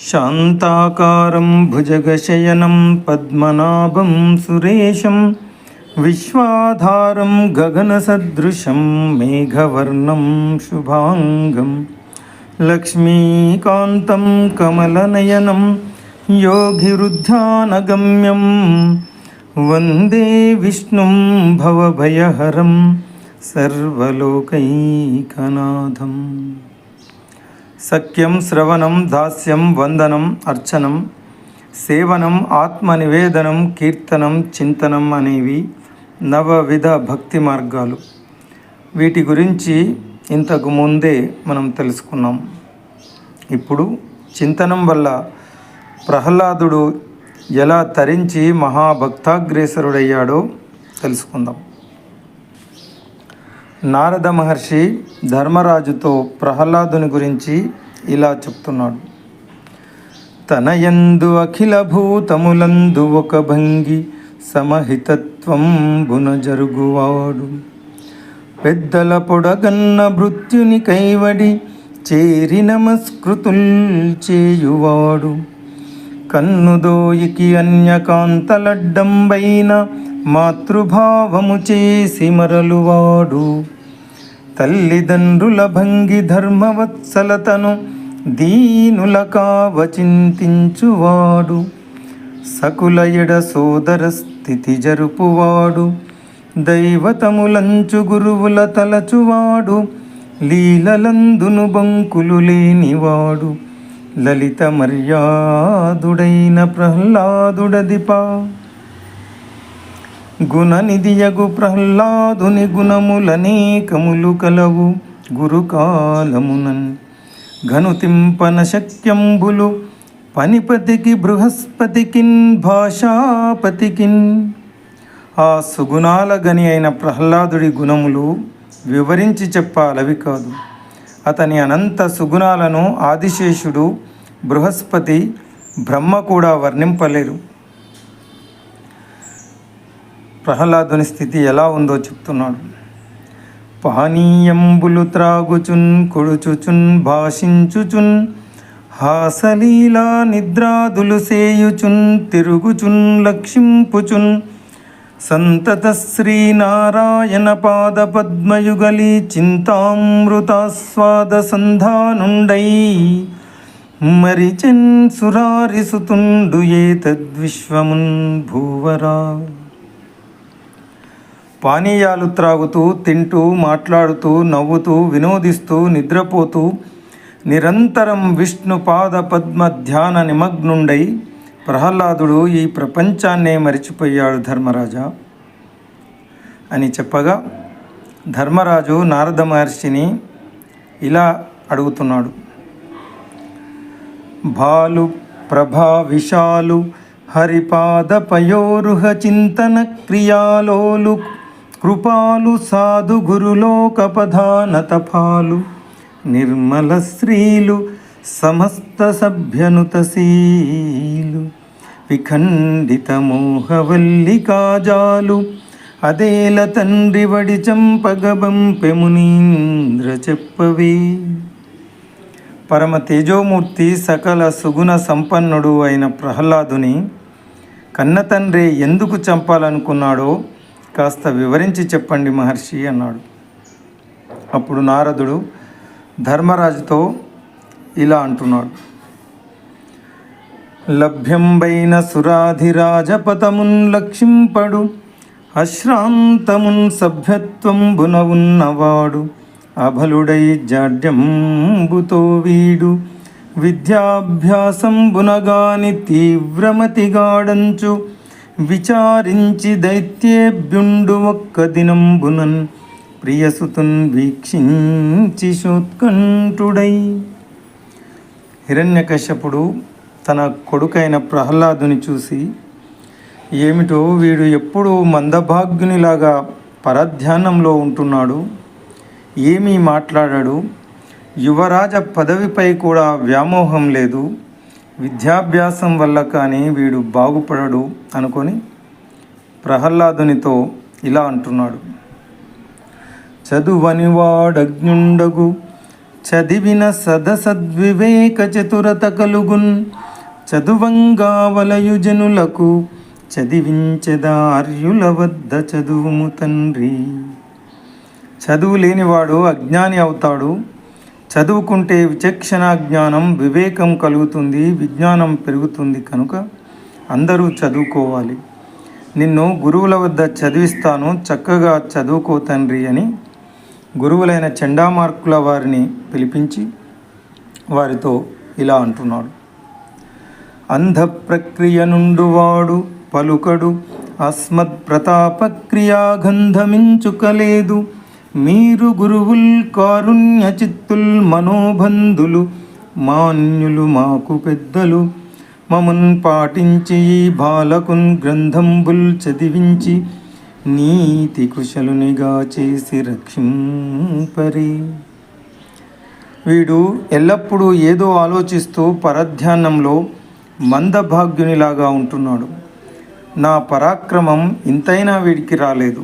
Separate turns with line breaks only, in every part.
శాంతాకారం భుజగశయనం పద్మనాభం సురేశం విశ్వాధారం గగనసదృశం మేఘవర్ణం శుభాంగం లక్ష్మీకాంతం కమలనయనం యోగిరుధ్యానగమ్యం వందే విష్ణుం భవభయహరం సర్వలోకైకనాథం. సఖ్యం శ్రవణం దాస్యం వందనం అర్చనం సేవనం ఆత్మనివేదనం కీర్తనం చింతనం అనేవి నవవిధ భక్తి మార్గాలు. వీటి గురించి ఇంతకు ముందే మనం తెలుసుకున్నాం. ఇప్పుడు చింతనం వల్ల ప్రహ్లాదుడు ఎలా తరించి మహాభక్తాగ్రేసరుడయ్యాడో తెలుసుకుందాం. నారద మహర్షి ధర్మరాజుతో ప్రహ్లాదుని గురించి ఇలా చెప్తున్నాడు. తనయందు అఖిల భూతములందు ఒక భంగి సమహితత్వం బున జరుగువాడు, పెద్దల పొడగన్న భృత్యుని కైవడి చేరి నమస్కృతుల్ చేయువాడు, కన్నుదోయికి అన్యకాంతలడ్డంబైన మాతృభావము చేసి మరలువాడు, తల్లిదండ్రుల భంగి ధర్మవత్సలతను దీనుల కావచింతించువాడు, సకుల ఎడ సోదర స్థితి జరుపువాడు, దైవతములంచు గురువుల తలచువాడు, లీలలందును బంకులు లేనివాడు, లలిత మర్యాదుడైన ప్రహ్లాదుడదిపా. గుణనిధియగు ప్రహ్లాదుని గుణములనేకములు కలవు గురుకాలమునన్, ఘనుతింపన శక్యంబులు పనిపతికి బృహస్పతికిన్ భాషాపతికిన్. ఆ సుగుణాల గని అయిన ప్రహ్లాదుడి గుణములు వివరించి చెప్పాలవి కాదు. అతని అనంత సుగుణాలను ఆదిశేషుడు, బృహస్పతి, బ్రహ్మ కూడా వర్ణింపలేరు. ప్రహ్లాదుని స్థితి ఎలా ఉందో చెప్తున్నాడు. పానీయంబులు త్రాగుచున్ కొడుచుచున్ భాషించుచున్, హాసలీలా నిద్రాదులు సేయుచున్ తిరుగుచున్ లక్షింపుచున్, సంతత శ్రీనారాయణ పాద పద్మయుగలి చింతామృతాస్వాద సంధానుండై, మరిచెన్ సురారిసుతుండు ఏ తద్విశ్వమున్ భూవరా. పానీయాలు త్రాగుతూ, తింటూ, మాట్లాడుతూ, నవ్వుతూ, వినోదిస్తూ, నిద్రపోతూ, నిరంతరం విష్ణు పాద పద్మ ధ్యాన నిమగ్నుండై ప్రహ్లాదుడు ఈ ప్రపంచాన్నే మరిచిపోయాడు ధర్మరాజా అని చెప్పగా, ధర్మరాజు నారద మహర్షిని ఇలా అడుగుతున్నాడు. భాలు ప్రభా విశాలు హరిపాద పయోరుహ చింతన క్రియాలోలు, కృపాలు సాధు గురులోకపధాన తపాలు, నిర్మల శ్రీలు సమస్త సభ్యనుతశీలు, విఖండిత మోహవల్లి కాజాలు, అదేల తండ్రి వడి చంపగబంపెమునీంద్ర చెప్పవే. పరమ తేజోమూర్తి, సకల సుగుణ సంపన్నుడు అయిన ప్రహ్లాదుని కన్నతండ్రి ఎందుకు చంపాలనుకున్నాడో కాస్త వివరించి చెప్పండి మహర్షి అన్నాడు. అప్పుడు నారదుడు ధర్మరాజుతో ఇలా అంటున్నాడు. లభ్యంబైన సురాధిరాజపతమున్ లక్షింపడు, అశ్రాంతమున్ సభ్యత్వంబున ఉన్నవాడు, అభలుడై జాడ్యంబుతో వీడు, విద్యాభ్యాసంబునగాని తీవ్రమతిగాడంచు, విచారించి దైత్యేభ్యుండు ఒక్క దినంబునన్, ప్రియసుతున్ వీక్షించి శోత్కంఠుడై. హిరణ్యకశ్యపుడు తన కొడుకైన ప్రహ్లాదుని చూసి, ఏమిటో వీడు ఎప్పుడూ మందభాగ్యునిలాగా పరధ్యానంలో ఉంటున్నాడు, ఏమీ మాట్లాడాడు, యువరాజ పదవిపై కూడా వ్యామోహం లేదు, విద్యాభ్యాసం వల్ల కానీ వీడు బాగుపడడు అనుకొని ప్రహ్లాదునితో ఇలా అంటున్నాడు. చదువని వాడజ్ఞుండగు చదివిన సదసద్వివేక చతురత కలుగున్. చదువంగా వలయుజనులకు చదివించెదార్యుల వద్ద చదువుము తండ్రి. చదువు లేనివాడు అజ్ఞాని అవుతాడు. చదువుకుంటే విచక్షణ జ్ఞానం, వివేకం కలుగుతుంది, విజ్ఞానం పెరుగుతుంది. కనుక అందరూ చదువుకోవాలి. నిన్ను గురువుల వద్ద చదివిస్తాను, చక్కగా చదువుకో తండ్రి అని గురువులైన చండామార్కుల వారిని పిలిపించి వారితో ఇలా అంటున్నాడు. అంధ ప్రక్రియ నుండువాడు పలుకడు, అస్మద్ ప్రతాపక్రియా గంధమించుకలేదు. మీరు గురువుల్ కారుణ్య చిత్తుల్ మనోబంధులు, మాన్యులు మాకు పెద్దలు. మమున్ పాటించి ఈ బాలకున్ గ్రంథంబుల్ చదివించి, నీతి కుశలునిగా చేసి రక్షింపరి. వీడు ఎల్లప్పుడూ ఏదో ఆలోచిస్తూ పరధ్యానంలో మందభాగ్యునిలాగా ఉంటున్నాడు. నా పరాక్రమం ఇంతైనా వీడికి రాలేదు.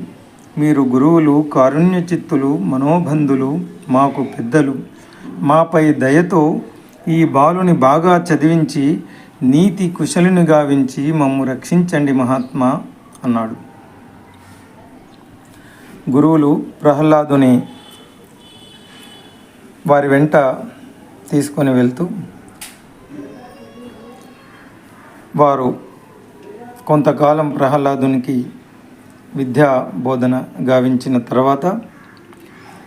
మీరు గురువులు కారుణ్య చిత్తులు, మనోబంధులు, మాకు పెద్దలు. మాపై దయతో ఈ బాలుని బాగా చదివించి నీతి కుశలుని గావించి మమ్ము రక్షించండి మహాత్మా అన్నాడు. గురువులు ప్రహ్లాదుని వారి వెంట తీసుకొని వెళ్తూ వారు కొంతకాలం ప్రహ్లాదునికి విద్యా బోధన గావించిన తర్వాత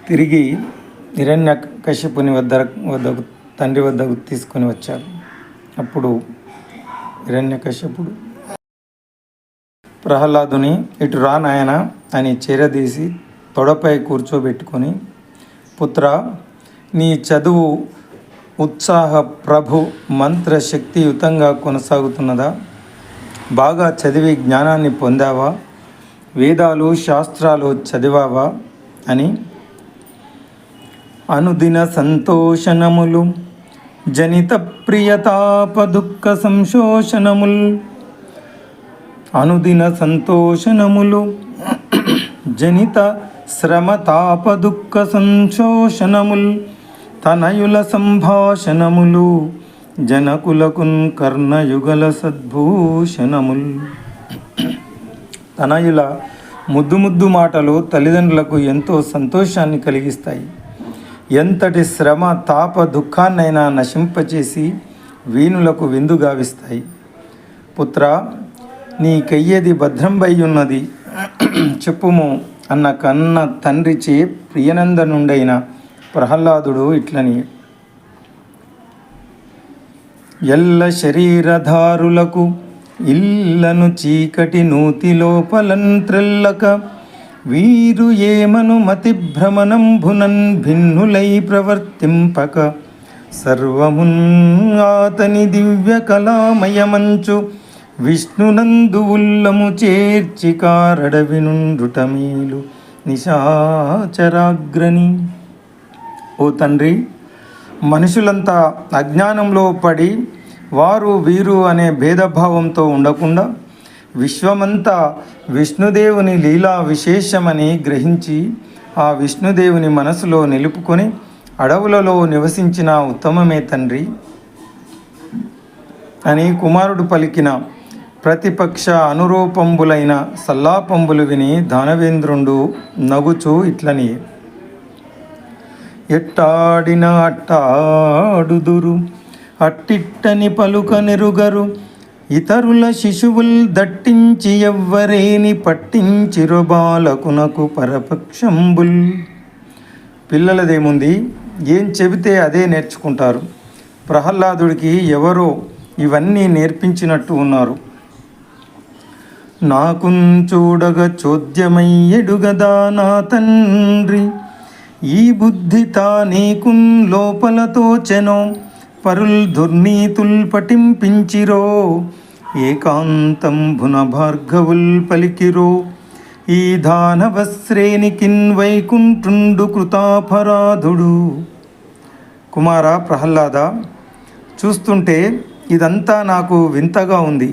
తిరిగి హిరణ్యకశిపుని వద్దకు తండ్రి వద్దకు తీసుకొని వచ్చారు. అప్పుడు హిరణ్యకశిపుడు ప్రహ్లాదుని ఇటు రా నాయన అని చేరదీసి తొడపై కూర్చోబెట్టుకొని, పుత్ర, నీ చదువు ఉత్సాహ ప్రభు మంత్ర శక్తియుతంగా కొనసాగుతున్నదా? బాగా చదివి జ్ఞానాన్ని పొందావా? వేదాలు శాస్త్రాలు చదివావా అని అనుదిన సంతోషణములు జనిత ప్రియతాప దుఃఖ సంశోషణముల్. అనుదిన సంతోషణములు జనిత శ్రమతాప దుఃఖ సంశోషణముల్. తనయుల సంభాషణములు జనకులకున్ కర్ణయుగల సద్భూషణముల్. తనయుల ముద్దు ముద్దు మాటలు తల్లిదండ్రులకు ఎంతో సంతోషాన్ని కలిగిస్తాయి. ఎంతటి శ్రమ తాప దుఃఖాన్నైనా నశింపచేసి వీణులకు విందు గావిస్తాయి. పుత్ర, నీ కయ్యేది భద్రంబయ్యున్నది చెప్పుము అన్న కన్న తండ్రిచే ప్రియనందనుండైన ప్రహ్లాదుడు ఇట్లని, ఎల్ల శరీరధారులకు ఇల్లను చీకటి నూతి లోపలన్ త్రెల్లక, వీరు ఏమను మతి భ్రమణంభునన్ భిన్నులై ప్రవర్తింపక, సర్వమున్ ఆతని దివ్య కళామయమంచు విష్ణునందు ఉల్లము చేర్చి కారడవినుండుటమేలు నిశాచరాగ్రని. ఓ తండ్రి, మనుషులంతా అజ్ఞానంలో పడి వారు వీరు అనే భేదభావంతో ఉండకుండా విశ్వమంతా విష్ణుదేవుని లీలా విశేషమని గ్రహించి ఆ విష్ణుదేవుని మనసులో నిలుపుకొని అడవులలో నివసించిన ఉత్తమమే తండ్రి అని కుమారుడు పలికిన ప్రతిపక్ష అనురూపంబులైన సల్లాపంబులు విని దానవేంద్రుండు నగుచూ ఇట్లని, ఎట్టాడిన అట్టాడుదురు అట్టిట్టని పలుక నెరుగరు, ఇతరుల శిశువుల్ దట్టించి ఎవ్వరేని పట్టించిరో బాలకునకు పరపక్షంబుల్. పిల్లలదేముంది, ఏం చెబితే అదే నేర్చుకుంటారు. ప్రహ్లాదుడికి ఎవరో ఇవన్నీ నేర్పించినట్టు ఉన్నారు. నాకున్ చూడగ చోద్యమయ్యెడుగదా నా తండ్రి, ఈ బుద్ధి తా నీకున్ లోపలతోచెనో, పరుల్ దుర్నీతుల్ పఠింపించిరో, ఏకాంతంభున భార్గవుల్ పలికిరో, ఈ దానవశ్రేణికిన్ వైకుంఠుండు కృతాపరాధుడు. కుమార ప్రహ్లాద, చూస్తుంటే ఇదంతా నాకు వింతగా ఉంది.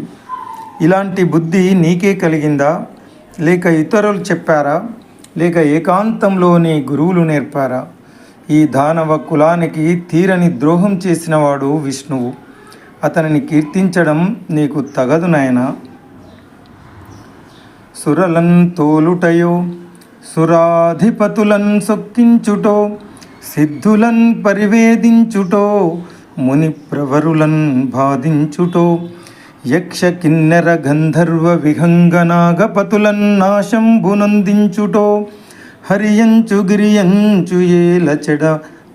ఇలాంటి బుద్ధి నీకే కలిగిందా, లేక ఇతరులు చెప్పారా, లేక ఏకాంతంలోని గురువులు నేర్పారా? ఈ దానవ కులానికి తీరని ద్రోహం చేసినవాడు విష్ణువు. అతనిని కీర్తించడం నీకు తగదు నాయనా. సురలన్ తోలుటయో సురాధిపతులన్ సొక్కించుటో సిద్ధులన్ పరివేదించుటో ముని ప్రవరులన్ బాధించుటో యక్ష కిన్నెర గంధర్వ విహంగనాగపతులన్ నాశంబునందించుటో హరియంచు గిరియంచు ఏలచెడ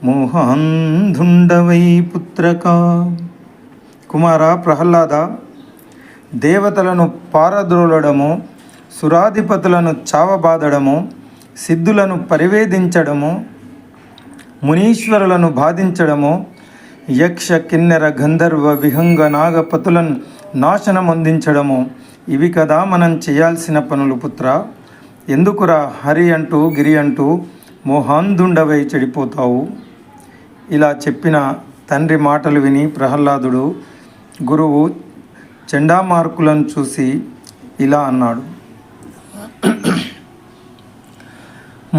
మోహాంధుండవై పుత్రక. కుమార ప్రహ్లాద, దేవతలను పారద్రోలడము, సురాధిపతులను చావబాదడము, సిద్ధులను పరివేదించడము, మునీశ్వరులను బాధించడము, యక్ష కిన్నెర గంధర్వ విహంగ నాగపతులను నాశనమొందించడము, ఇవి కదా మనం చేయాల్సిన పనులు పుత్ర. ఎందుకురా హరి అంటూ గిరి అంటూ మోహాంధుండవై చెడిపోతావు? ఇలా చెప్పిన తండ్రి మాటలు విని ప్రహ్లాదుడు గురువు చండామార్కులను చూసి ఇలా అన్నాడు.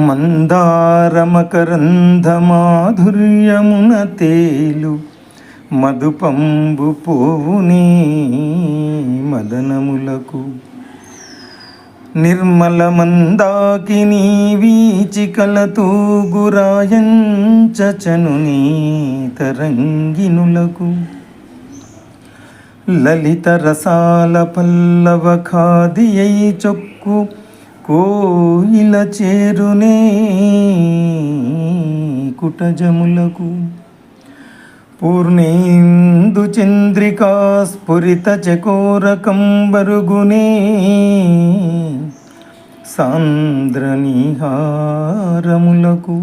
మందారమకరంధ మాధుర్యమున తేలు మధుపంబు పోవునే మదనములకు నిర్మల మందాకిని వీచికలతో గురాయంచనునీ తరంగినులకు లలిత రసాల పల్లవ ఖాదియై చొక్కు కోయిల చేరునే కుటజములకు పూర్ణేందు చంద్రికా స్ఫురిత చకోర కంబరుగునే సాంద్రనిహారములకు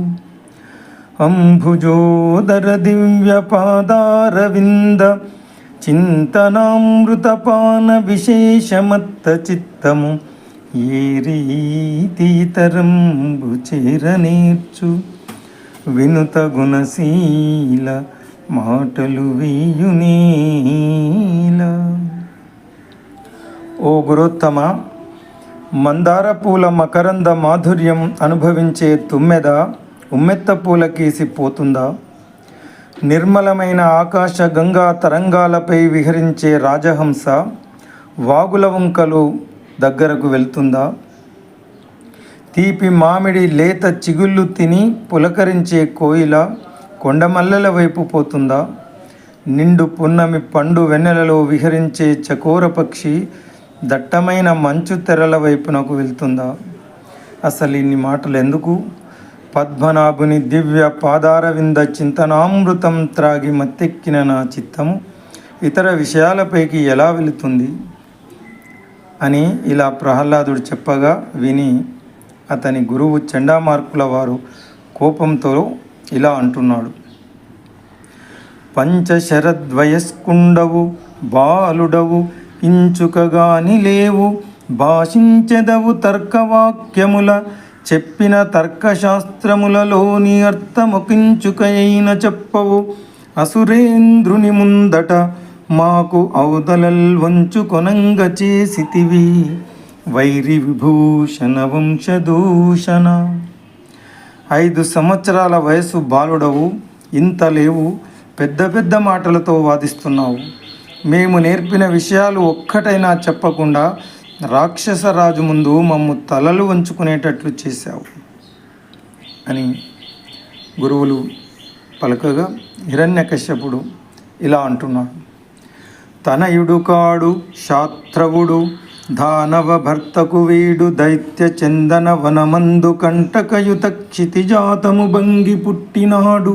అంభుజోదర దివ్య పాదారవింద చింతనామృతపాన విశేషమత్త చిత్తము ఏ రీతి తరంబు చేరనేర్చు వినుత గుణశీల మాటలు వేయునేలా. ఓ గురోత్తమ, మందార పూల మకరంద మాధుర్యం అనుభవించే తుమ్మెద ఉమ్మెత్త పూలకేసి పోతుందా? నిర్మలమైన ఆకాశ గంగా తరంగాలపై విహరించే రాజహంస వాగుల వంకలు దగ్గరకు వెళ్తుందా? తీపి మామిడి లేత చిగుళ్ళు తిని పులకరించే కోయిల కొండమల్లెల వైపు పోతుందా? నిండు పున్నమి పండు వెన్నెలలో విహరించే చకోర పక్షి దట్టమైన మంచు తెరల వైపునకు వెళ్తుందా? అసలు ఇన్ని మాటలు ఎందుకు? పద్మనాభుని దివ్య పాదారవింద చింతనామృతం త్రాగి మత్తెక్కిన నా చిత్తము ఇతర విషయాలపైకి ఎలా వెళుతుంది అని ఇలా ప్రహ్లాదుడు చెప్పగా విని అతని గురువు చండామార్కుల వారు కోపంతో ఇలా అంటున్నాడు. పంచశరద్వయస్కుండవు బాలుడవు ఇంచుకగాని లేవు భాషించెదవు తర్కవాక్యముల చెప్పిన తర్కశాస్త్రములలోని అర్థముకించుకయైన చెప్పవు అసురేంద్రుని ముందట మాకు ఔదలల్ వంచు కొనంగ చేసితివి వైరి విభూషణ వంశదూషణ. 5 సంవత్సరాల వయసు బాలుడవు, ఇంత లేవు, పెద్ద పెద్ద మాటలతో వాదిస్తున్నావు. మేము నేర్పిన విషయాలు ఒక్కటైనా చెప్పకుండా రాక్షసరాజు ముందు మమ్ము తలలు వంచుకునేటట్లు చేశావు అని గురువులు పలకగా హిరణ్యకశ్యపుడు ఇలా అంటున్నాడు. తనయుడు కాడు శాత్రవుడు దానవ భర్తకు వీడు దైత్య చందన వనమందు కంటకయుత క్షితిజాతము భంగి పుట్టినాడు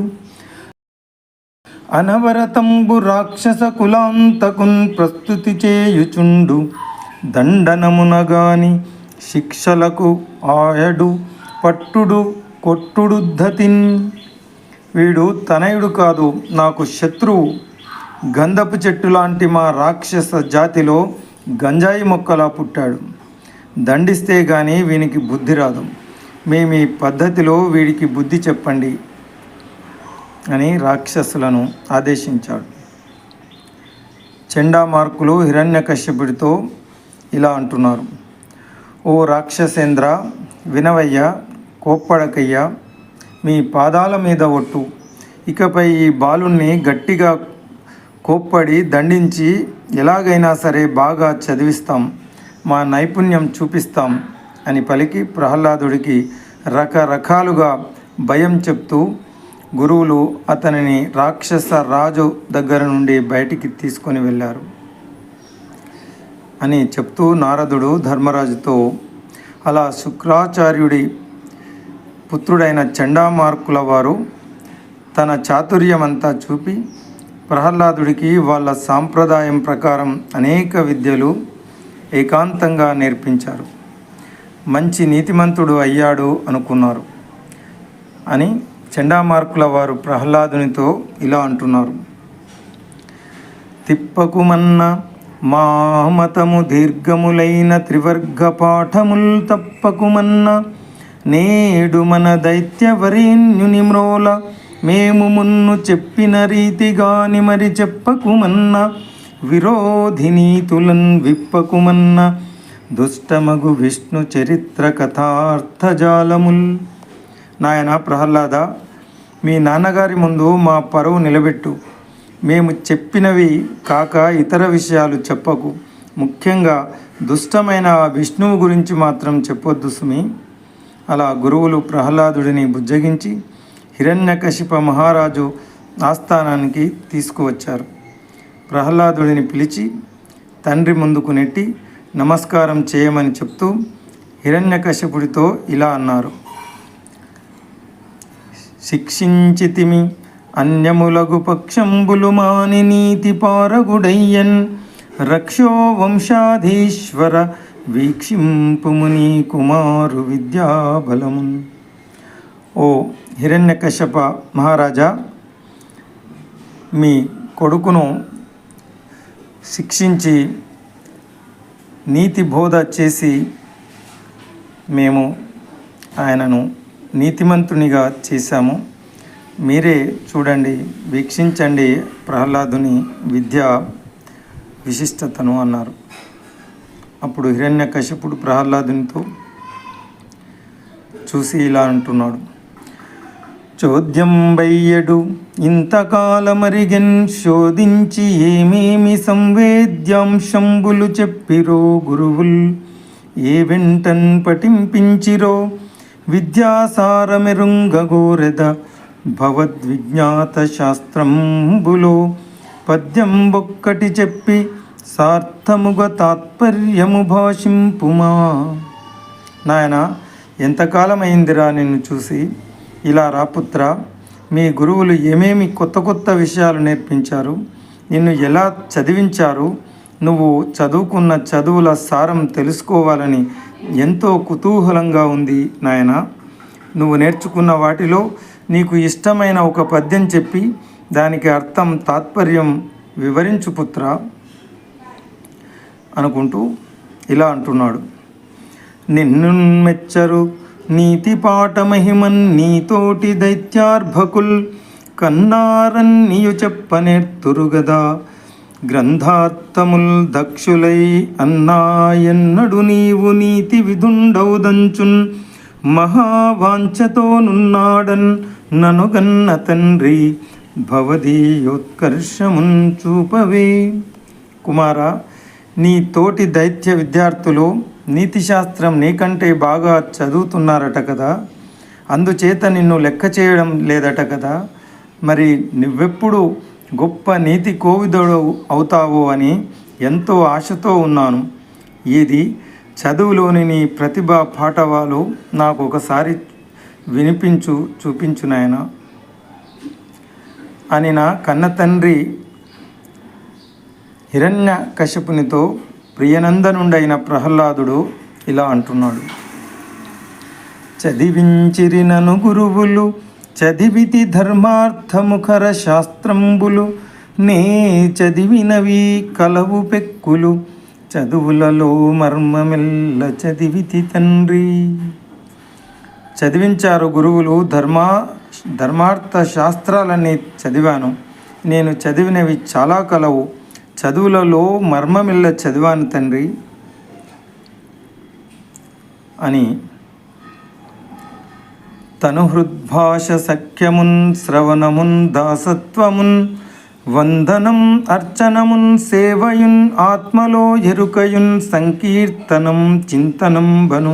అనవరతంబు రాక్షస కులాంతకున్ ప్రస్తుతి చేయుచుండు దండనమునగాని శిక్షలకు ఆయడు పట్టుడు కొట్టుడు ధతిన్. వీడు తనయుడు కాదు, నాకు శత్రువు. గంధపు చెట్టు లాంటి మా రాక్షస జాతిలో గంజాయి మొక్కలా పుట్టాడు. దండిస్తే గాని వీనికి బుద్ధి రాదు. మేము ఈ పద్ధతిలో వీడికి బుద్ధి చెప్పండి అని రాక్షసులను ఆదేశించాడు. చండామార్కులు హిరణ్యకశ్యపుడితో ఇలా అంటున్నారు. ఓ రాక్షసేంద్ర, వినవయ్యా, కోప్పడకయ్యా. మీ పాదాల మీద ఒట్టు. ఇకపై ఈ బాలుణ్ణి గట్టిగా కోప్పడి దండించి ఎలాగైనా సరే బాగా చదివిస్తాం, మా నైపుణ్యం చూపిస్తాం అని పలికి ప్రహ్లాదుడికి రకరకాలుగా భయం చెప్తూ గురువులు అతనిని రాక్షస రాజు దగ్గర నుండి బయటికి తీసుకొని వెళ్ళారు అని చెప్తూ నారదుడు ధర్మరాజుతో, అలా శుక్రాచార్యుడి పుత్రుడైన చండామార్కుల వారు తన చాతుర్యమంతా చూపి ప్రహ్లాదుడికి వాళ్ళ సాంప్రదాయం ప్రకారం అనేక విద్యలు ఏకాంతంగా నేర్పించారు. మంచి నీతిమంతుడు అయ్యాడు అనుకున్నారు అని చండామార్కుల వారు ప్రహ్లాదునితో ఇలా అంటున్నారు. తిప్పకుమన్న మా మతము దీర్ఘములైన త్రివర్గ పాఠముల్ తప్పకుమన్న నేడు మన దైత్యవరేణ్యుని మ్రోల మేము మున్ను చెప్పిన రీతిగాని మరి చెప్పకుమన్న విరోధి నీతులన్ విప్పకుమన్న దుష్టమగు విష్ణు చరిత్ర కథార్థజాలముల్. నాయన ప్రహ్లాద, మీ నాన్నగారి ముందు మా పరువు నిలబెట్టు. మేము చెప్పినవి కాక ఇతర విషయాలు చెప్పకు. ముఖ్యంగా దుష్టమైన విష్ణువు గురించి మాత్రం చెప్పొద్దు సుమి. అలా గురువులు ప్రహ్లాదుడిని బుజ్జగించి హిరణ్యకశిప మహారాజు ఆస్థానానికి తీసుకువచ్చారు. ప్రహ్లాదుడిని పిలిచి తండ్రి ముందుకు నెట్టి నమస్కారం చేయమని చెప్తూ హిరణ్యకశిపుడితో ఇలా అన్నారు. శిక్షించితిమి అన్యములగు పక్షంబులు మాని నీతి పారగుడయ్యన్ రక్షో వంశాధీశ్వర వీక్షింపుముని కుమారు విద్యాబలమున్. ఓ హిరణ్యకశప మహారాజా, మీ కొడుకును శిక్షించి నీతి బోధ చేసి మేము ఆయనను నీతిమంతునిగా చేశాము. మీరే చూడండి, వీక్షించండి ప్రహ్లాదుని విద్యా విశిష్టతను అన్నారు. అప్పుడు హిరణ్యకశిపుడు ప్రహ్లాదునితో చూసి ఇలా అంటున్నాడు. చోద్యం బయ్యడు ఇంతకాలమరిగెన్ శోధించి ఏమేమి సంవేద్యాంశంబులు చెప్పిరో గురువుల్ ఏ వెంటన్ పఠింపించిరో విద్యాసారమెరుంగగోరెద భవద్విజ్ఞాత శాస్త్రంబులో పద్యం ఒక్కటి చెప్పి సార్థముగా తాత్పర్యము భాషింపుమా. నాయన, ఎంతకాలమైందిరా నిన్ను చూసి. ఇలా రాపుత్ర, మీ గురువులు ఏమేమి కొత్త కొత్త విషయాలు నేర్పించారు, నిన్ను ఎలా చదివించారు, నువ్వు చదువుకున్న చదువుల సారం తెలుసుకోవాలని ఎంతో కుతూహలంగా ఉంది నాయన. నువ్వు నేర్చుకున్న వాటిలో నీకు ఇష్టమైన ఒక పద్యం చెప్పి దానికి అర్థం తాత్పర్యం వివరించు పుత్ర అనుకుంటూ ఇలా అంటున్నాడు. నిన్ను మెచ్చరు నీతి పాట మహిమన్ నీతోటి దైత్యార్భకుల్ కన్నారన్నియు చెప్పనేర్తురు గదా గ్రంథార్థముల్ దక్షులై అన్నాయన్నడు నీవు నీతి విధుండౌదంచున్ మహావాంఛతో నున్నాడన్ ననుగన్న తండ్రి భవదీయోత్కర్షమున్ చూపవే. కుమారా, నీ తోటి దైత్య విద్యార్థులు నీతిశాస్త్రం నీకంటే బాగా చదువుతున్నారట కదా, అందుచేత నిన్ను లెక్క చేయడం లేదట కదా. మరి నువ్వెప్పుడు గొప్ప నీతి కోవిదుడు అవుతావో అని ఎంతో ఆశతో ఉన్నాను. ఇది చదువులోని నీ ప్రతిభా పాఠవాలు నాకు ఒకసారి చూపించు నాయన అని నా కన్న తండ్రి హిరణ్యకశిపునితో ప్రియనందనుడైన ప్రహ్లాదుడు ఇలా అంటున్నాడు. చదివించిరి నను గురువులు చదివితి ధర్మార్థముఖర శాస్త్రంబులు నే చదివినవి కలవు పెక్కులు చదువులలో మర్మమెల్ల చదివితి తండ్రి. చదివించారు గురువులు, ధర్మార్థ శాస్త్రాలన్నీ చదివాను. నేను చదివినవి చాలా కలవు, చదువులలో మర్మమిల్ల చదివాను తండ్రి అని తనుహృద్భాష సఖ్యమున్ శ్రవణమున్ దాసత్వమున్ వందనం అర్చనమున్ సేవయున్ ఆత్మలో ఎరుకయున్ సంకీర్తనం చింతనం బను